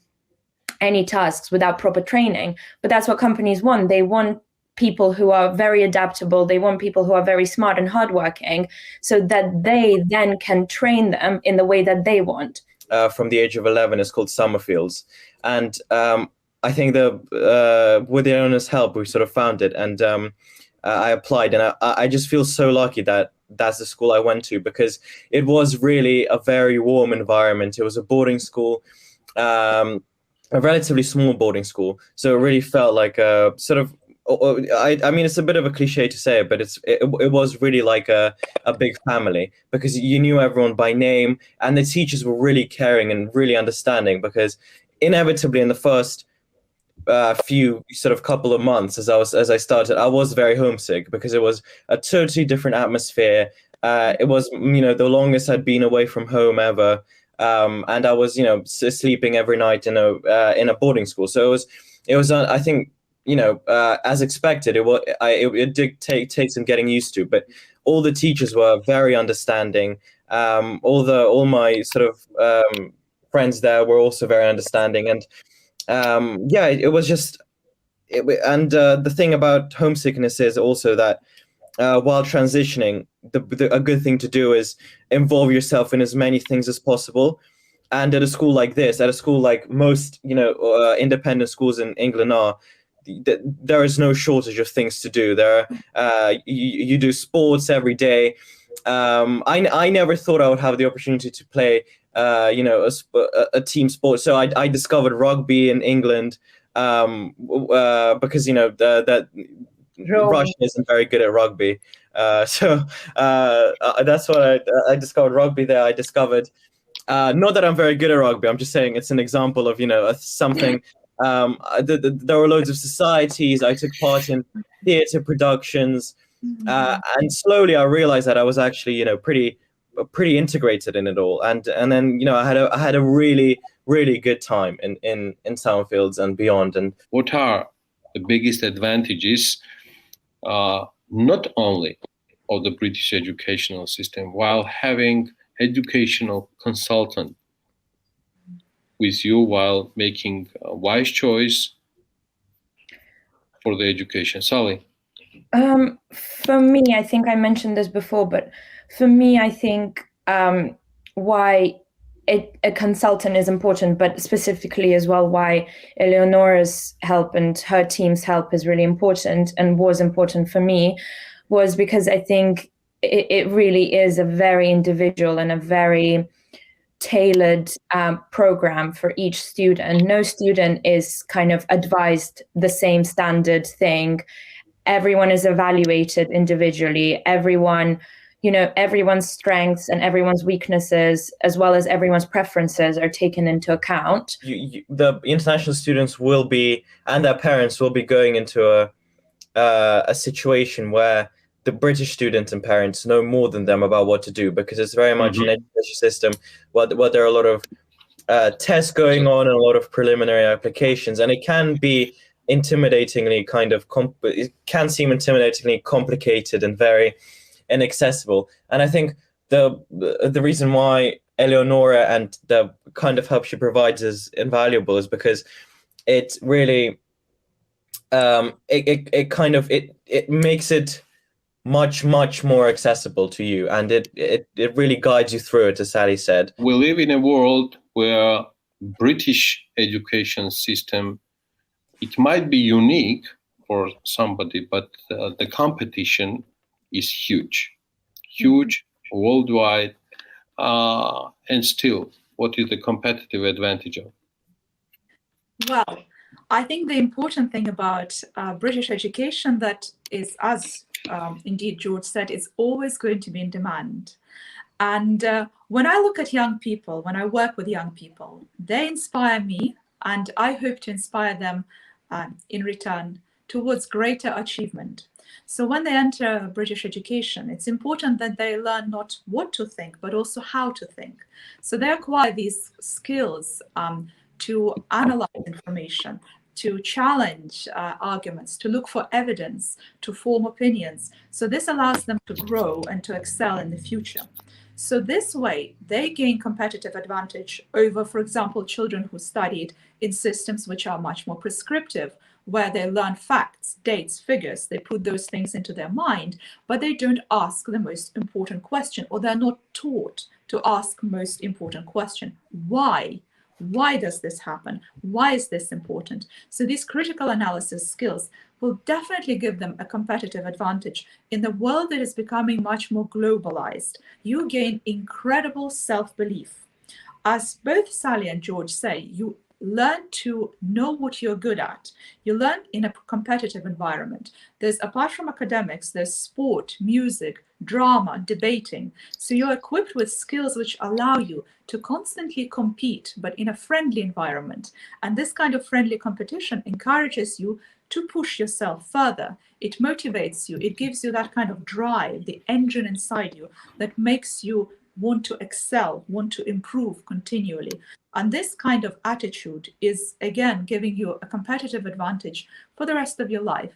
any tasks without proper training. But that's what companies want. They want people who are very adaptable. They want people who are very smart and hardworking, so that they then can train them in the way that they want. From the age of 11 is called Summerfields. And I think with the owner's help, we sort of found it. And I applied, and I just feel so lucky that that's the school I went to, because it was really a very warm environment. It was a boarding school, a relatively small boarding school. So it really felt like a sort of, I mean, it's a bit of a cliche to say it, but it was really like a big family, because you knew everyone by name, and the teachers were really caring and really understanding, because inevitably in the first few sort of couple of months as I started, I was very homesick, because it was a totally different atmosphere. It was, you know, the longest I'd been away from home ever. And I was, you know, sleeping every night in a boarding school. So it was I think, you know, as expected, it did take some getting used to, but all the teachers were very understanding. All my sort of friends there were also very understanding, and yeah, it was just. The thing about homesickness is also that while transitioning, a good thing to do is involve yourself in as many things as possible. And at a school like this, at a school like most, you know, independent schools in England are, there is no shortage of things to do. You do sports every day. I never thought I would have the opportunity to play, you know, a team sport. So I discovered rugby in England because, you know, that Russian isn't very good at rugby. So that's what I discovered rugby there. I discovered, not that I'm very good at rugby, I'm just saying it's an example of, you know, something. There were loads of societies. I took part in theatre productions, and slowly I realized that I was actually, you know, pretty integrated in it all. And then, you know, I had a really, really good time in Summerfields and beyond. And what are the biggest advantages, not only of the British educational system, while having educational consultant with you while making a wise choice for the education? Sally? For me, I think I mentioned this before, but for me, I think why a consultant is important, but specifically as well why Eleonora's help and her team's help is really important and was important for me was because I think it really is a very individual and a very tailored program for each student. No student is kind of advised the same standard thing. Everyone is evaluated individually. Everyone's strengths and everyone's weaknesses, as well as everyone's preferences, are taken into account. The international students will be, and their parents will be going into a situation where the British students and parents know more than them about what to do, because it's very much an education system where there are a lot of tests going on and a lot of preliminary applications, and it can be intimidatingly it can seem intimidatingly complicated and very inaccessible. And I think the reason why Eleonora and the kind of help she provides is invaluable is because it really it makes it much more accessible to you, and it really guides you through it, as Sally said. We live in a world where British education system, it might be unique for somebody, but the competition is huge worldwide, and still, what is the competitive advantage of? Well, I think the important thing about British education that is, as indeed George said, it's always going to be in demand. And when I look at young people, when I work with young people, they inspire me, and I hope to inspire them in return towards greater achievement. So when they enter British education, it's important that they learn not what to think, but also how to think. So they acquire these skills to analyze information, to challenge arguments, to look for evidence, to form opinions. So this allows them to grow and to excel in the future. So this way, they gain competitive advantage over, for example, children who studied in systems which are much more prescriptive, where they learn facts, dates, figures, they put those things into their mind, but they don't ask the most important question, or they're not taught to ask most important question. Why? Why does this happen? Why is this important? So these critical analysis skills will definitely give them a competitive advantage in the world that is becoming much more globalized. You gain incredible self-belief. As both Sally and George say, you learn to know what you're good at. You learn in a competitive environment. There's, apart from academics, there's sport, music, drama, debating. So you're equipped with skills which allow you to constantly compete, but in a friendly environment. And this kind of friendly competition encourages you to push yourself further. It motivates you. It gives you that kind of drive, the engine inside you that makes you want to excel, want to improve continually. And this kind of attitude is, again, giving you a competitive advantage for the rest of your life.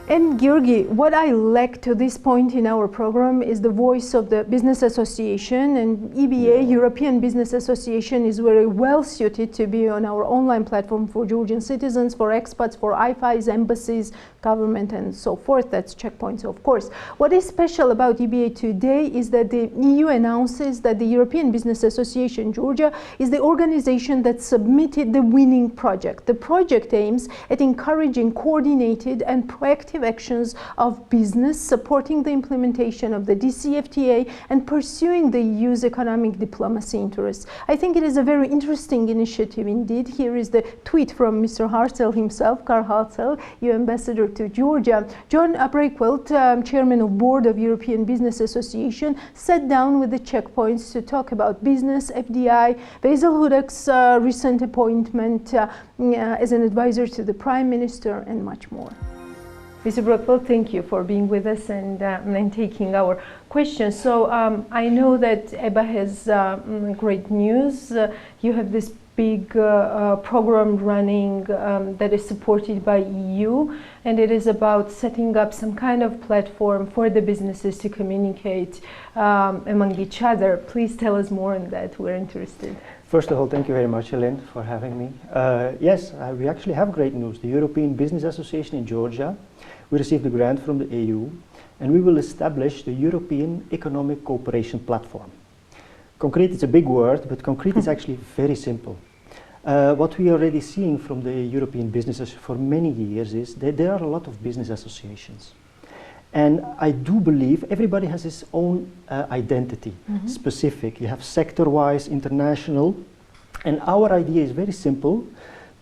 And Georgi, what I lack to this point in our program is the voice of the business association, and EBA, European Business Association, is very well suited to be on our online platform for Georgian citizens, for expats, for IFIs, embassies, government, and so forth. That's checkpoints, of course. What is special about EBA today is that the EU announces that the European Business Association Georgia is the organization that submitted the winning project. The project aims at encouraging coordinated and proactive actions of business, supporting the implementation of the DCFTA and pursuing the EU's economic diplomacy interests. I think it is a very interesting initiative indeed. Here is the tweet from Mr. Hartzell himself, Karl Hartzell, EU ambassador to Georgia. John Breakwelt, chairman of board of European Business Association, sat down with the checkpoints to talk about business, FDI, Basil Hudak's recent appointment as an advisor to the Prime Minister, and much more. Mr. Breakwelt, thank you for being with us and taking our questions. So I know that EBA has great news. You have this big program running that is supported by EU, and it is about setting up some kind of platform for the businesses to communicate among each other. Please tell us more on that. We're interested. First of all, thank you very much, Helene, for having me. Yes, we actually have great news. The European Business Association in Georgia, we received a grant from the EU, and we will establish the European Economic Cooperation Platform. Concrete is a big word, but concrete is actually very simple. What we are already seeing from the European businesses for many years is that there are a lot of business associations. And I do believe everybody has his own identity, specific. You have sector-wise, international. And our idea is very simple,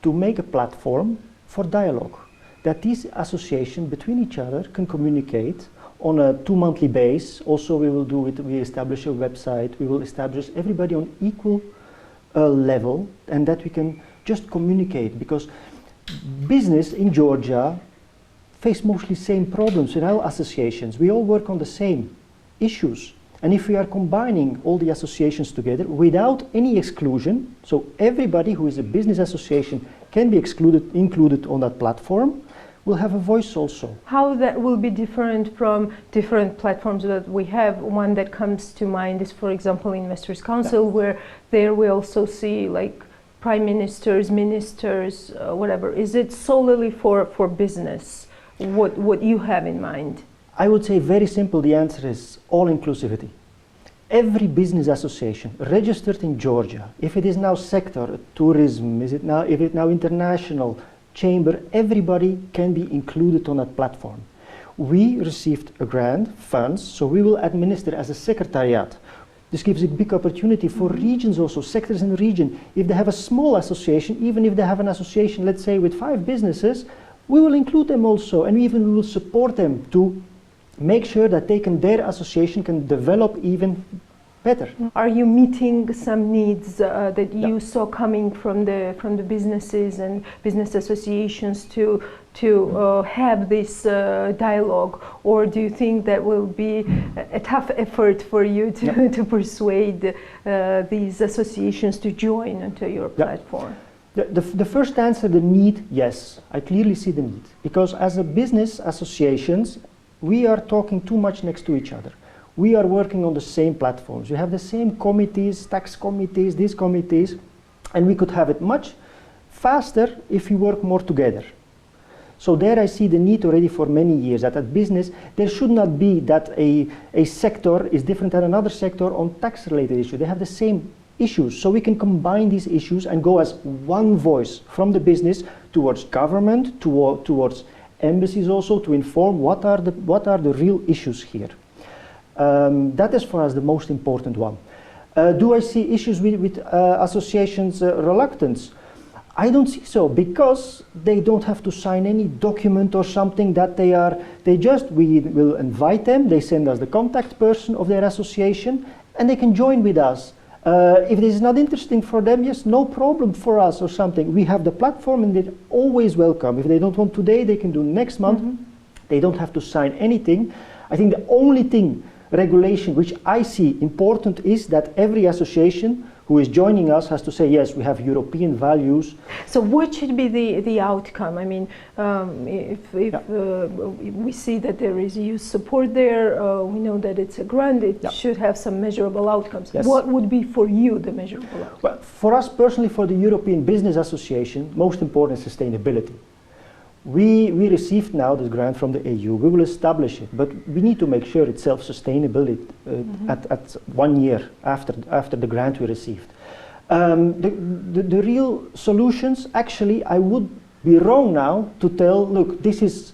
to make a platform for dialogue. That these associations between each other can communicate on a 2-monthly base. Also we will do it, we establish a website, we will establish everybody on equal level, and that we can just communicate, because business in Georgia face mostly same problems in our associations. We all work on the same issues. And if we are combining all the associations together without any exclusion, so everybody who is a business association can be included on that platform, will have a voice also. How that will be different from different platforms that we have? One that comes to mind is, for example, Investors Council, where there we also see like prime ministers, ministers, whatever. Is it solely for business? What you have in mind? I would say very simple, the answer is all inclusivity. Every business association registered in Georgia, if it is now sector, tourism, if it now international, chamber, everybody can be included on that platform. We received a grant, funds, so we will administer as a secretariat. This gives a big opportunity for regions also, sectors in the region. If they have a small association, even if they have an association, let's say with 5 businesses, we will include them also, and we will support them to make sure that their association can develop even better. Are you meeting some needs that you saw coming from the businesses and business associations to have this dialogue, or do you think that will be a tough effort for you to persuade these associations to join onto your platform? The first answer, the need, yes, I clearly see the need, because as a business associations, we are talking too much next to each other. We are working on the same platforms. We have the same committees, tax committees, these committees, and we could have it much faster if we work more together. So there I see the need already for many years, that at business there should not be that a sector is different than another sector on tax related issues. They have the same issues, so we can combine these issues and go as one voice from the business towards government, towards embassies also, to inform what are the real issues here. That is for us the most important one. Do I see issues with associations' reluctance? I don't see so, because they don't have to sign any document or something that we will invite them, they send us the contact person of their association, and they can join with us. If it is not interesting for them, yes, no problem for us or something. We have the platform and they're always welcome. If they don't want today, they can do next month. They don't have to sign anything. I think the only thing, regulation, which I see important, is that every association who is joining us has to say, yes, we have European values. So what should be the outcome? I mean, if we see that there is youth support there, we know that it's a grant, it should have some measurable outcomes. Yes. What would be for you the measurable outcome? Well, for us personally, for the European Business Association, most important is sustainability. We received now this grant from the EU. We will establish it, but we need to make sure it's self-sustainable at 1 year after the grant we received. The real solutions, actually, I would be wrong now to tell, look, this is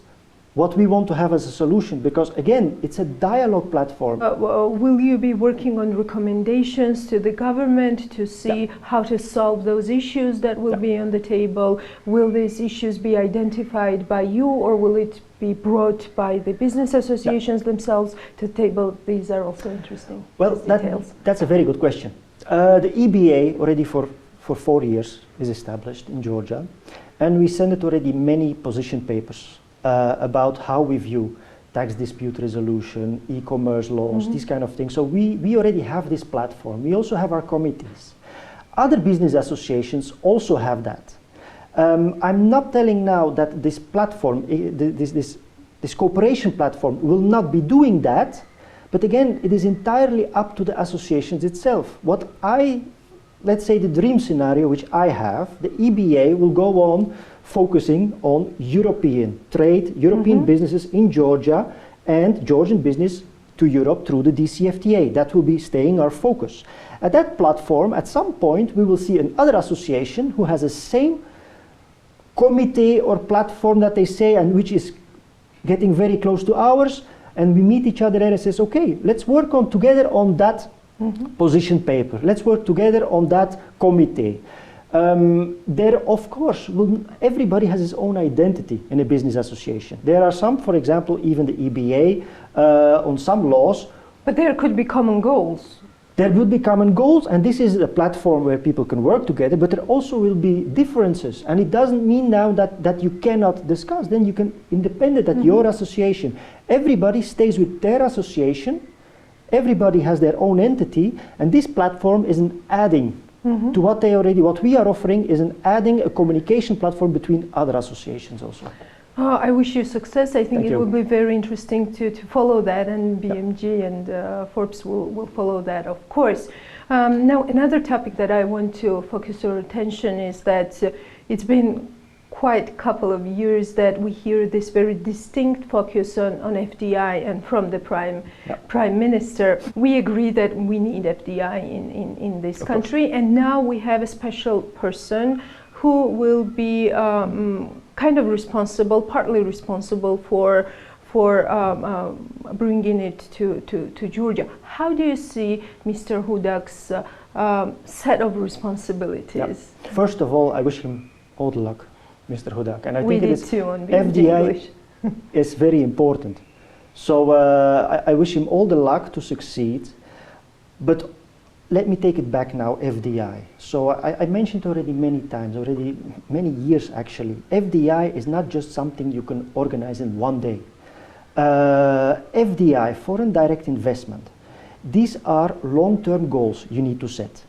what we want to have as a solution, because again, it's a dialogue platform. Will you be working on recommendations to the government to see how to solve those issues that will be on the table? Will these issues be identified by you, or will it be brought by the business associations themselves to the table? These are also interesting. Well, that's a very good question. The EBA already for 4 years is established in Georgia, and we send it already many position papers about how we view tax dispute resolution, e-commerce laws, these kind of things. So we already have this platform. We also have our committees. Other business associations also have that. I'm not telling now that this platform, this cooperation platform will not be doing that, but again, it is entirely up to the associations itself. Let's say the dream scenario which I have, the EBA will go on focusing on European trade, European businesses in Georgia, and Georgian business to Europe through the DCFTA. That will be staying our focus. At that platform, at some point, we will see another association who has the same committee or platform that they say, and which is getting very close to ours, and we meet each other there and says, okay, let's work on together on that position paper. Let's work together on that committee. There, of course, everybody has his own identity in a business association. There are some, for example, even the EBA, on some laws. But there could be common goals. There will be common goals, and this is a platform where people can work together, but there also will be differences. And it doesn't mean now that you cannot discuss. Then you can, independent at your association. Everybody stays with their association. Everybody has their own entity, and this platform isn't adding to what we are offering is adding a communication platform between other associations also. I wish you success. I think it will be very interesting to follow that, and BMG and Forbes will follow that, of course. Now, another topic that I want to focus your attention is that it's been quite a couple of years that we hear this very distinct focus on FDI, and from the Prime Minister. We agree that we need FDI in this country, and now we have a special person who will be kind of responsible, partly responsible for bringing it to Georgia. How do you see Mr. Hudak's set of responsibilities? First of all, I wish him all the luck, Mr. Hudak, and I we think did too on FDI is very important. So I wish him all the luck to succeed, but let me take it back now, FDI. So I mentioned already many times, already many years actually, FDI is not just something you can organize in one day. FDI, foreign direct investment, these are long-term goals you need to set.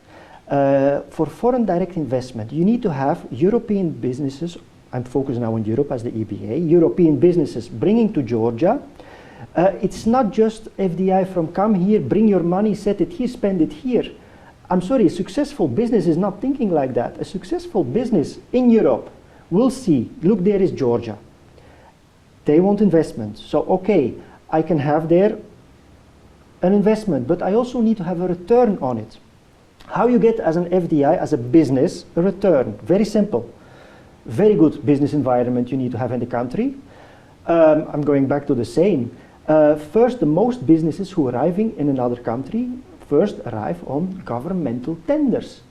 For foreign direct investment, you need to have European businesses, I'm focused now on Europe as the EBA, European businesses bringing to Georgia. It's not just FDI from come here, bring your money, set it here, spend it here. I'm sorry, a successful business is not thinking like that. A successful business in Europe will see, look, there is Georgia. They want investment. So, okay, I can have there an investment, but I also need to have a return on it. How you get as an FDI, as a business, a return? Very simple. Very good business environment you need to have in the country. I'm going back to the saying. First, the most businesses who are arriving in another country first arrive on governmental tenders.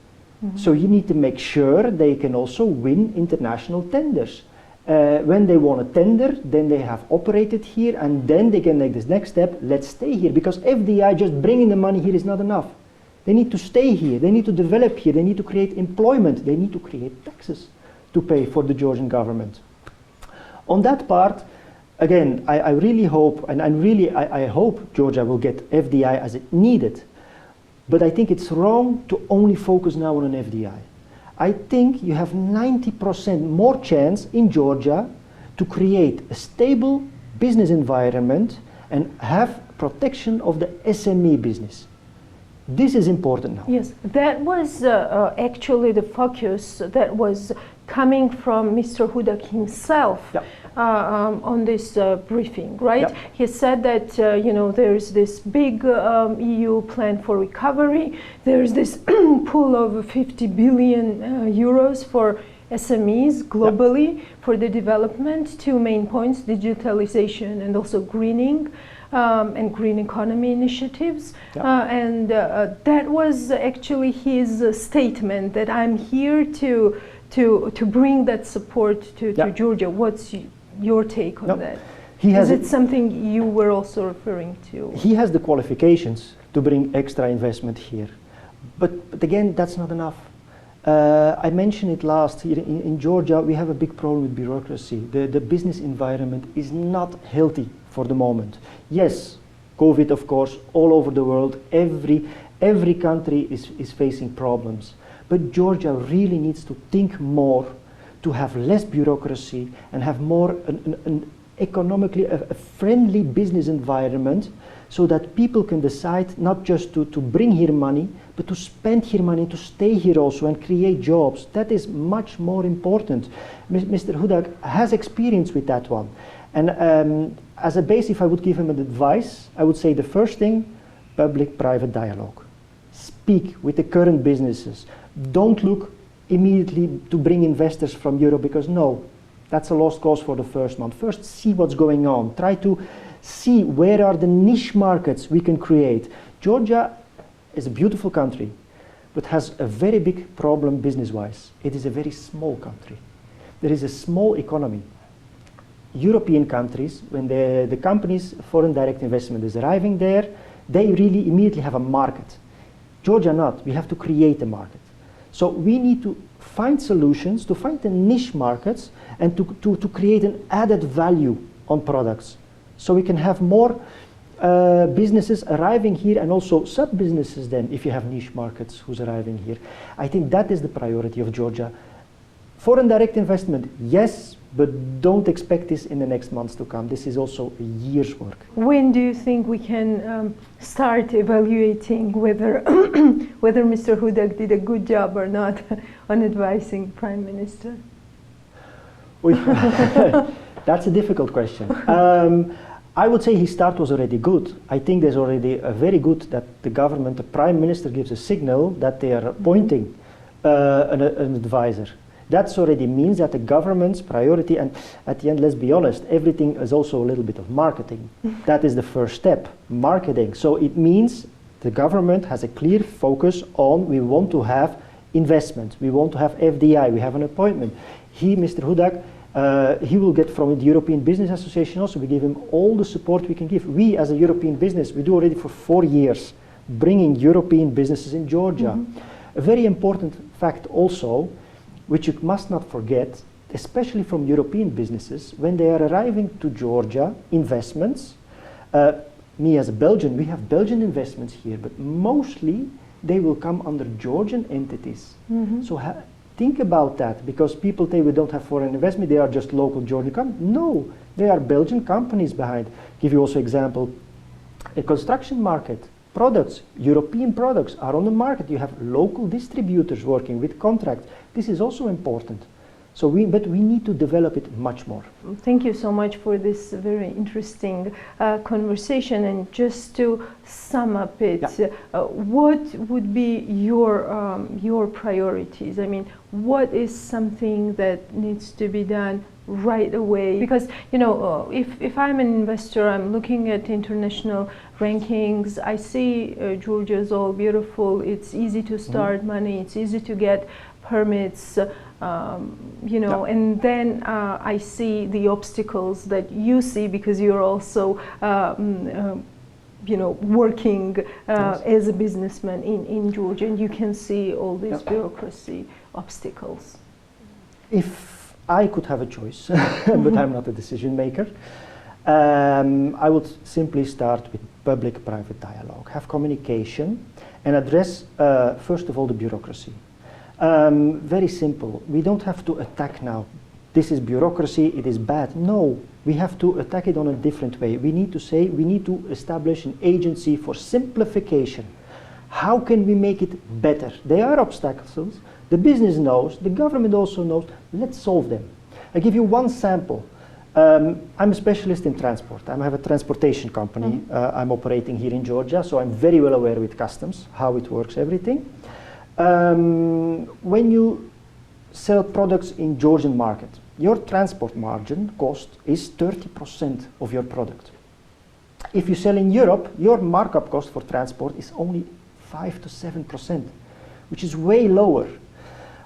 So you need to make sure they can also win international tenders. When they want a tender, then they have operated here, and then they can make this next step, let's stay here. Because FDI just bringing the money here is not enough. They need to stay here, they need to develop here, they need to create employment, they need to create taxes to pay for the Georgian government. On that part, again, I really hope, and I hope Georgia will get FDI as it needed. But I think it's wrong to only focus now on an FDI. I think you have 90% more chance in Georgia to create a stable business environment and have protection of the SME business. This is important now. Yes, that was actually the focus that was coming from Mr. Hudak himself. Yeah. On this briefing, right? Yep. He said that there's this big EU plan for recovery. There's this pool of 50 billion euros for SMEs globally for the development. Two main points: digitalization and also greening. And green economy initiatives. Yep. That was actually his statement, that I'm here to bring that support to Georgia. What's your take on that? Is it something you were also referring to? He has the qualifications to bring extra investment here. But again, that's not enough. I mentioned it last year. In Georgia, we have a big problem with bureaucracy. The business environment is not healthy for the moment. Yes, COVID, of course, all over the world, every country is facing problems. But Georgia really needs to think more, to have less bureaucracy and have more an economically a friendly business environment, so that people can decide not just to bring here money, but to spend here money, to stay here also and create jobs. That is much more important. Mr. Hudak has experience with that one. And as a base, if I would give him an advice, I would say the first thing, public-private dialogue. Speak with the current businesses. Don't look immediately to bring investors from Europe, because no, that's a lost cause for the first month. First, see what's going on. Try to see where are the niche markets we can create. Georgia is a beautiful country, but has a very big problem business-wise. It is a very small country. There is a small economy. European countries, when the companies, foreign direct investment is arriving there, they really immediately have a market. Georgia not. We have to create a market. So we need to find solutions, to find the niche markets, and to create an added value on products. So we can have more businesses arriving here, and also sub-businesses then, if you have niche markets who's arriving here. I think that is the priority of Georgia. Foreign direct investment, yes, but don't expect this in the next months to come. This is also a year's work. When do you think we can start evaluating whether whether Mr. Hudak did a good job or not on advising Prime Minister? That's a difficult question. I would say his start was already good. I think there's already a very good that the government, the Prime Minister gives a signal that they are appointing an advisor. That already means that the government's priority, and at the end, let's be honest, everything is also a little bit of marketing. That is the first step, marketing. So it means the government has a clear focus on, we want to have investment, we want to have FDI, we have an appointment. He, Mr. Hudak, he will get from the European Business Association also, we give him all the support we can give. We as a European business, we do already for 4 years, bringing European businesses in Georgia. A very important fact also, which you must not forget, especially from European businesses, when they are arriving to Georgia, investments, me as a Belgian, we have Belgian investments here, but mostly they will come under Georgian entities. So think about that, because people say we don't have foreign investment, they are just local Georgian companies. No, they are Belgian companies behind. Give you also example, a construction market. Products, European products are on the market. You have local distributors working with contracts. This is also important. So but we need to develop it much more. Thank you so much for this very interesting conversation. And just to sum up it, what would be your priorities? I mean, what is something that needs to be done right away? Because, you know, if I'm an investor, I'm looking at international rankings, I see Georgia is all beautiful, it's easy to start money, it's easy to get permits, you know, and then I see the obstacles that you see, because you're also you know, working as a businessman in Georgia, and you can see all these bureaucracy obstacles. If I could have a choice, but I'm not a decision maker, I would simply start with public-private dialogue, have communication, and address, first of all, the bureaucracy. Very simple. We don't have to attack now. This is bureaucracy, it is bad. No, we have to attack it on a different way. We need to say, we need to establish an agency for simplification. How can we make it better? There are obstacles. The business knows, the government also knows. Let's solve them. I give you one sample. I'm a specialist in transport. I have a transportation company. I'm operating here in Georgia, so I'm very well aware with customs, how it works, everything. When you sell products in Georgian market, your transport margin cost is 30% of your product. If you sell in Europe, your markup cost for transport is only 5 to 7%, which is way lower.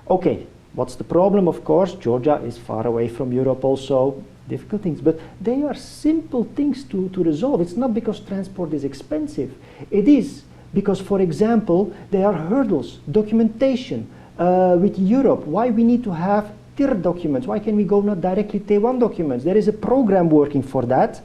Okay, what's the problem? Of course, Georgia is far away from Europe also, difficult things, but they are simple things to resolve. It's not because transport is expensive. It is because, for example, there are hurdles, documentation with Europe. Why we need to have TIR documents? Why can we go not directly T1 documents? There is a program working for that,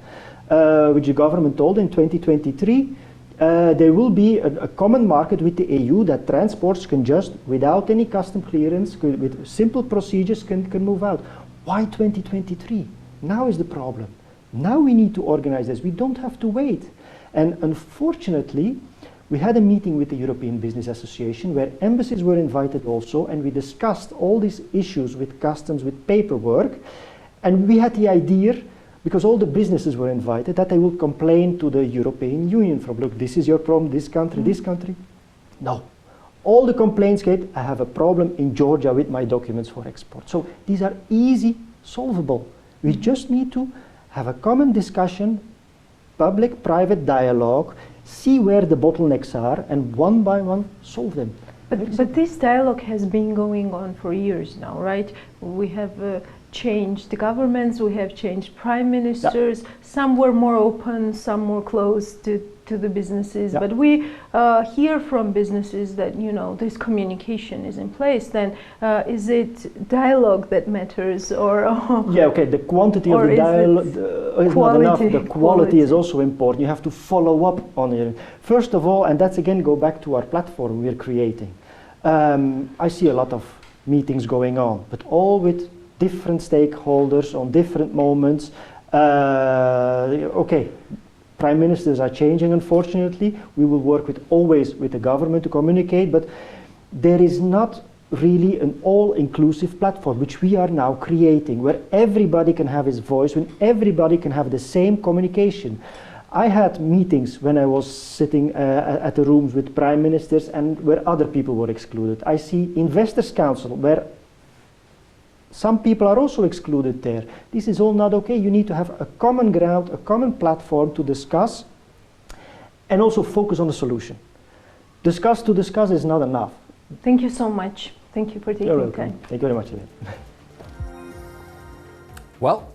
which the government told in 2023. There will be a common market with the EU that transports can just, without any custom clearance, with simple procedures, can move out. Why 2023? Now is the problem. Now we need to organize this. We don't have to wait. And unfortunately, we had a meeting with the European Business Association where embassies were invited also, and we discussed all these issues with customs, with paperwork, and we had the idea, because all the businesses were invited, that they will complain to the European Union from, look, this is your problem, this country, this country. No. All the complaints get, I have a problem in Georgia with my documents for export. So these are easy solvable. We just need to have a common discussion, public-private dialogue, see where the bottlenecks are, and one by one solve them. But this dialogue has been going on for years now, right? We have changed the governments, we have changed prime ministers. Yeah. Some were more open, some more closed to the businesses. Yeah. But we hear from businesses that, you know, this communication is in place. Then is it dialogue that matters, or? Yeah, okay. The quantity of the dialogue is not enough. The quality is also important. You have to follow up on it. First of all, and that's again go back to our platform we're creating. I see a lot of meetings going on, but all with different stakeholders on different moments. Okay, prime ministers are changing, unfortunately. We will work always with the government to communicate, but there is not really an all-inclusive platform, which we are now creating, where everybody can have his voice, when everybody can have the same communication. I had meetings when I was sitting at the rooms with prime ministers and where other people were excluded. I see Investors' Council, where some people are also excluded there. This is all not okay. You need to have a common ground, a common platform to discuss, and also focus on the solution. Discuss to discuss is not enough. Thank you so much. Thank you for taking time. Thank you very much. Well,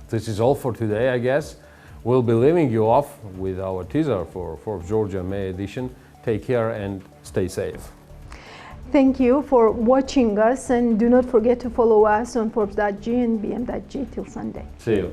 this is all for today, I guess. We'll be leaving you off with our teaser for Forbes Georgia May edition. Take care and stay safe. Thank you for watching us, and do not forget to follow us on Forbes.g and BM.g till Sunday. See you.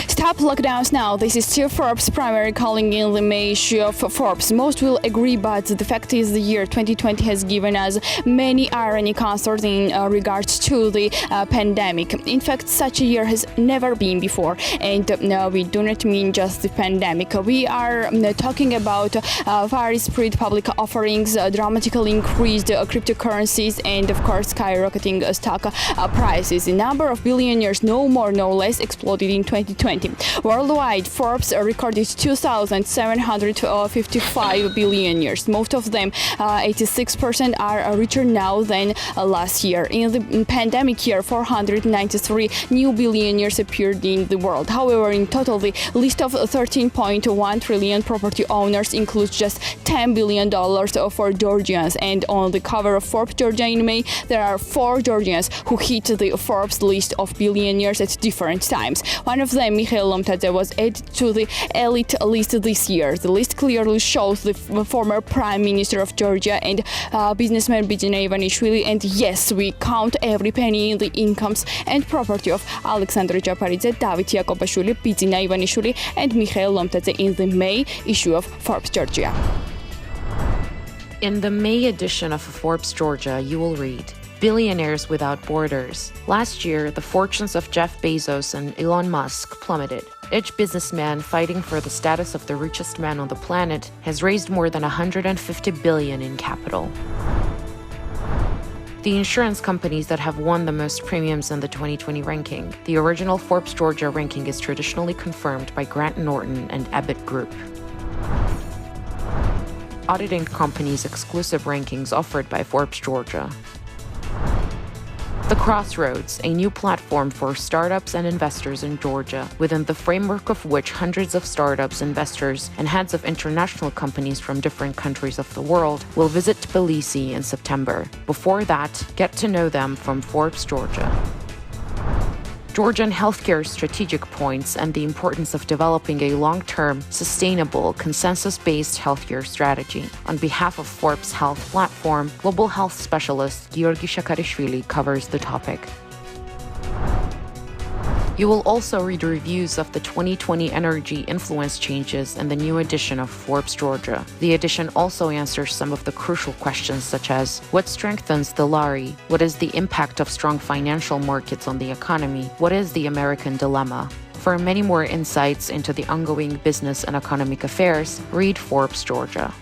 Stop lockdowns now. This is Steve Forbes primary calling in the May issue of Forbes. Most will agree, but the fact is the year 2020 has given us many ironic answers in regards to the pandemic. In fact, such a year has never been before, and we do not mean just the pandemic. We are talking about widespread public offerings, dramatically increased cryptocurrencies, and of course skyrocketing stock prices. The number of billionaires, no more no less, exploded in 2020. Worldwide, Forbes recorded 2,755 billionaires. Most of them, 86%, are richer now than last year. In the pandemic year, 493 new billionaires appeared in the world. However, in total, the list of 13.1 trillion property owners includes just $10 billion for Georgians. And on the cover of Forbes Georgia in May, there are 4 Georgians who hit the Forbes list of billionaires at different times. One of them, Mikhail Lomtadze, was added to the elite list this year. The list clearly shows the former Prime Minister of Georgia and businessman Bidzina Ivanishvili, and yes, we count every penny in the incomes and property of Alexandra Japaridze, David Yakobashvili, Bidzina Ivanishvili, and Mikhail Lomtadze in the May issue of Forbes Georgia. In the May edition of Forbes Georgia, you will read: Billionaires without borders. Last year, the fortunes of Jeff Bezos and Elon Musk plummeted. Each businessman fighting for the status of the richest man on the planet has raised more than $150 billion in capital. The insurance companies that have won the most premiums in the 2020 ranking. The original Forbes Georgia ranking is traditionally confirmed by Grant Norton and Abbott Group. Auditing companies' exclusive rankings offered by Forbes Georgia. The Crossroads, a new platform for startups and investors in Georgia, within the framework of which hundreds of startups, investors, and heads of international companies from different countries of the world will visit Tbilisi in September. Before that, get to know them from Forbes Georgia. Georgian healthcare strategic points and the importance of developing a long-term, sustainable, consensus-based healthcare strategy. On behalf of Forbes Health Platform, global health specialist Georgi Shakarishvili covers the topic. You will also read reviews of the 2020 energy influence changes in the new edition of Forbes Georgia. The edition also answers some of the crucial questions such as: what strengthens the lari? What is the impact of strong financial markets on the economy? What is the American dilemma? For many more insights into the ongoing business and economic affairs, read Forbes Georgia.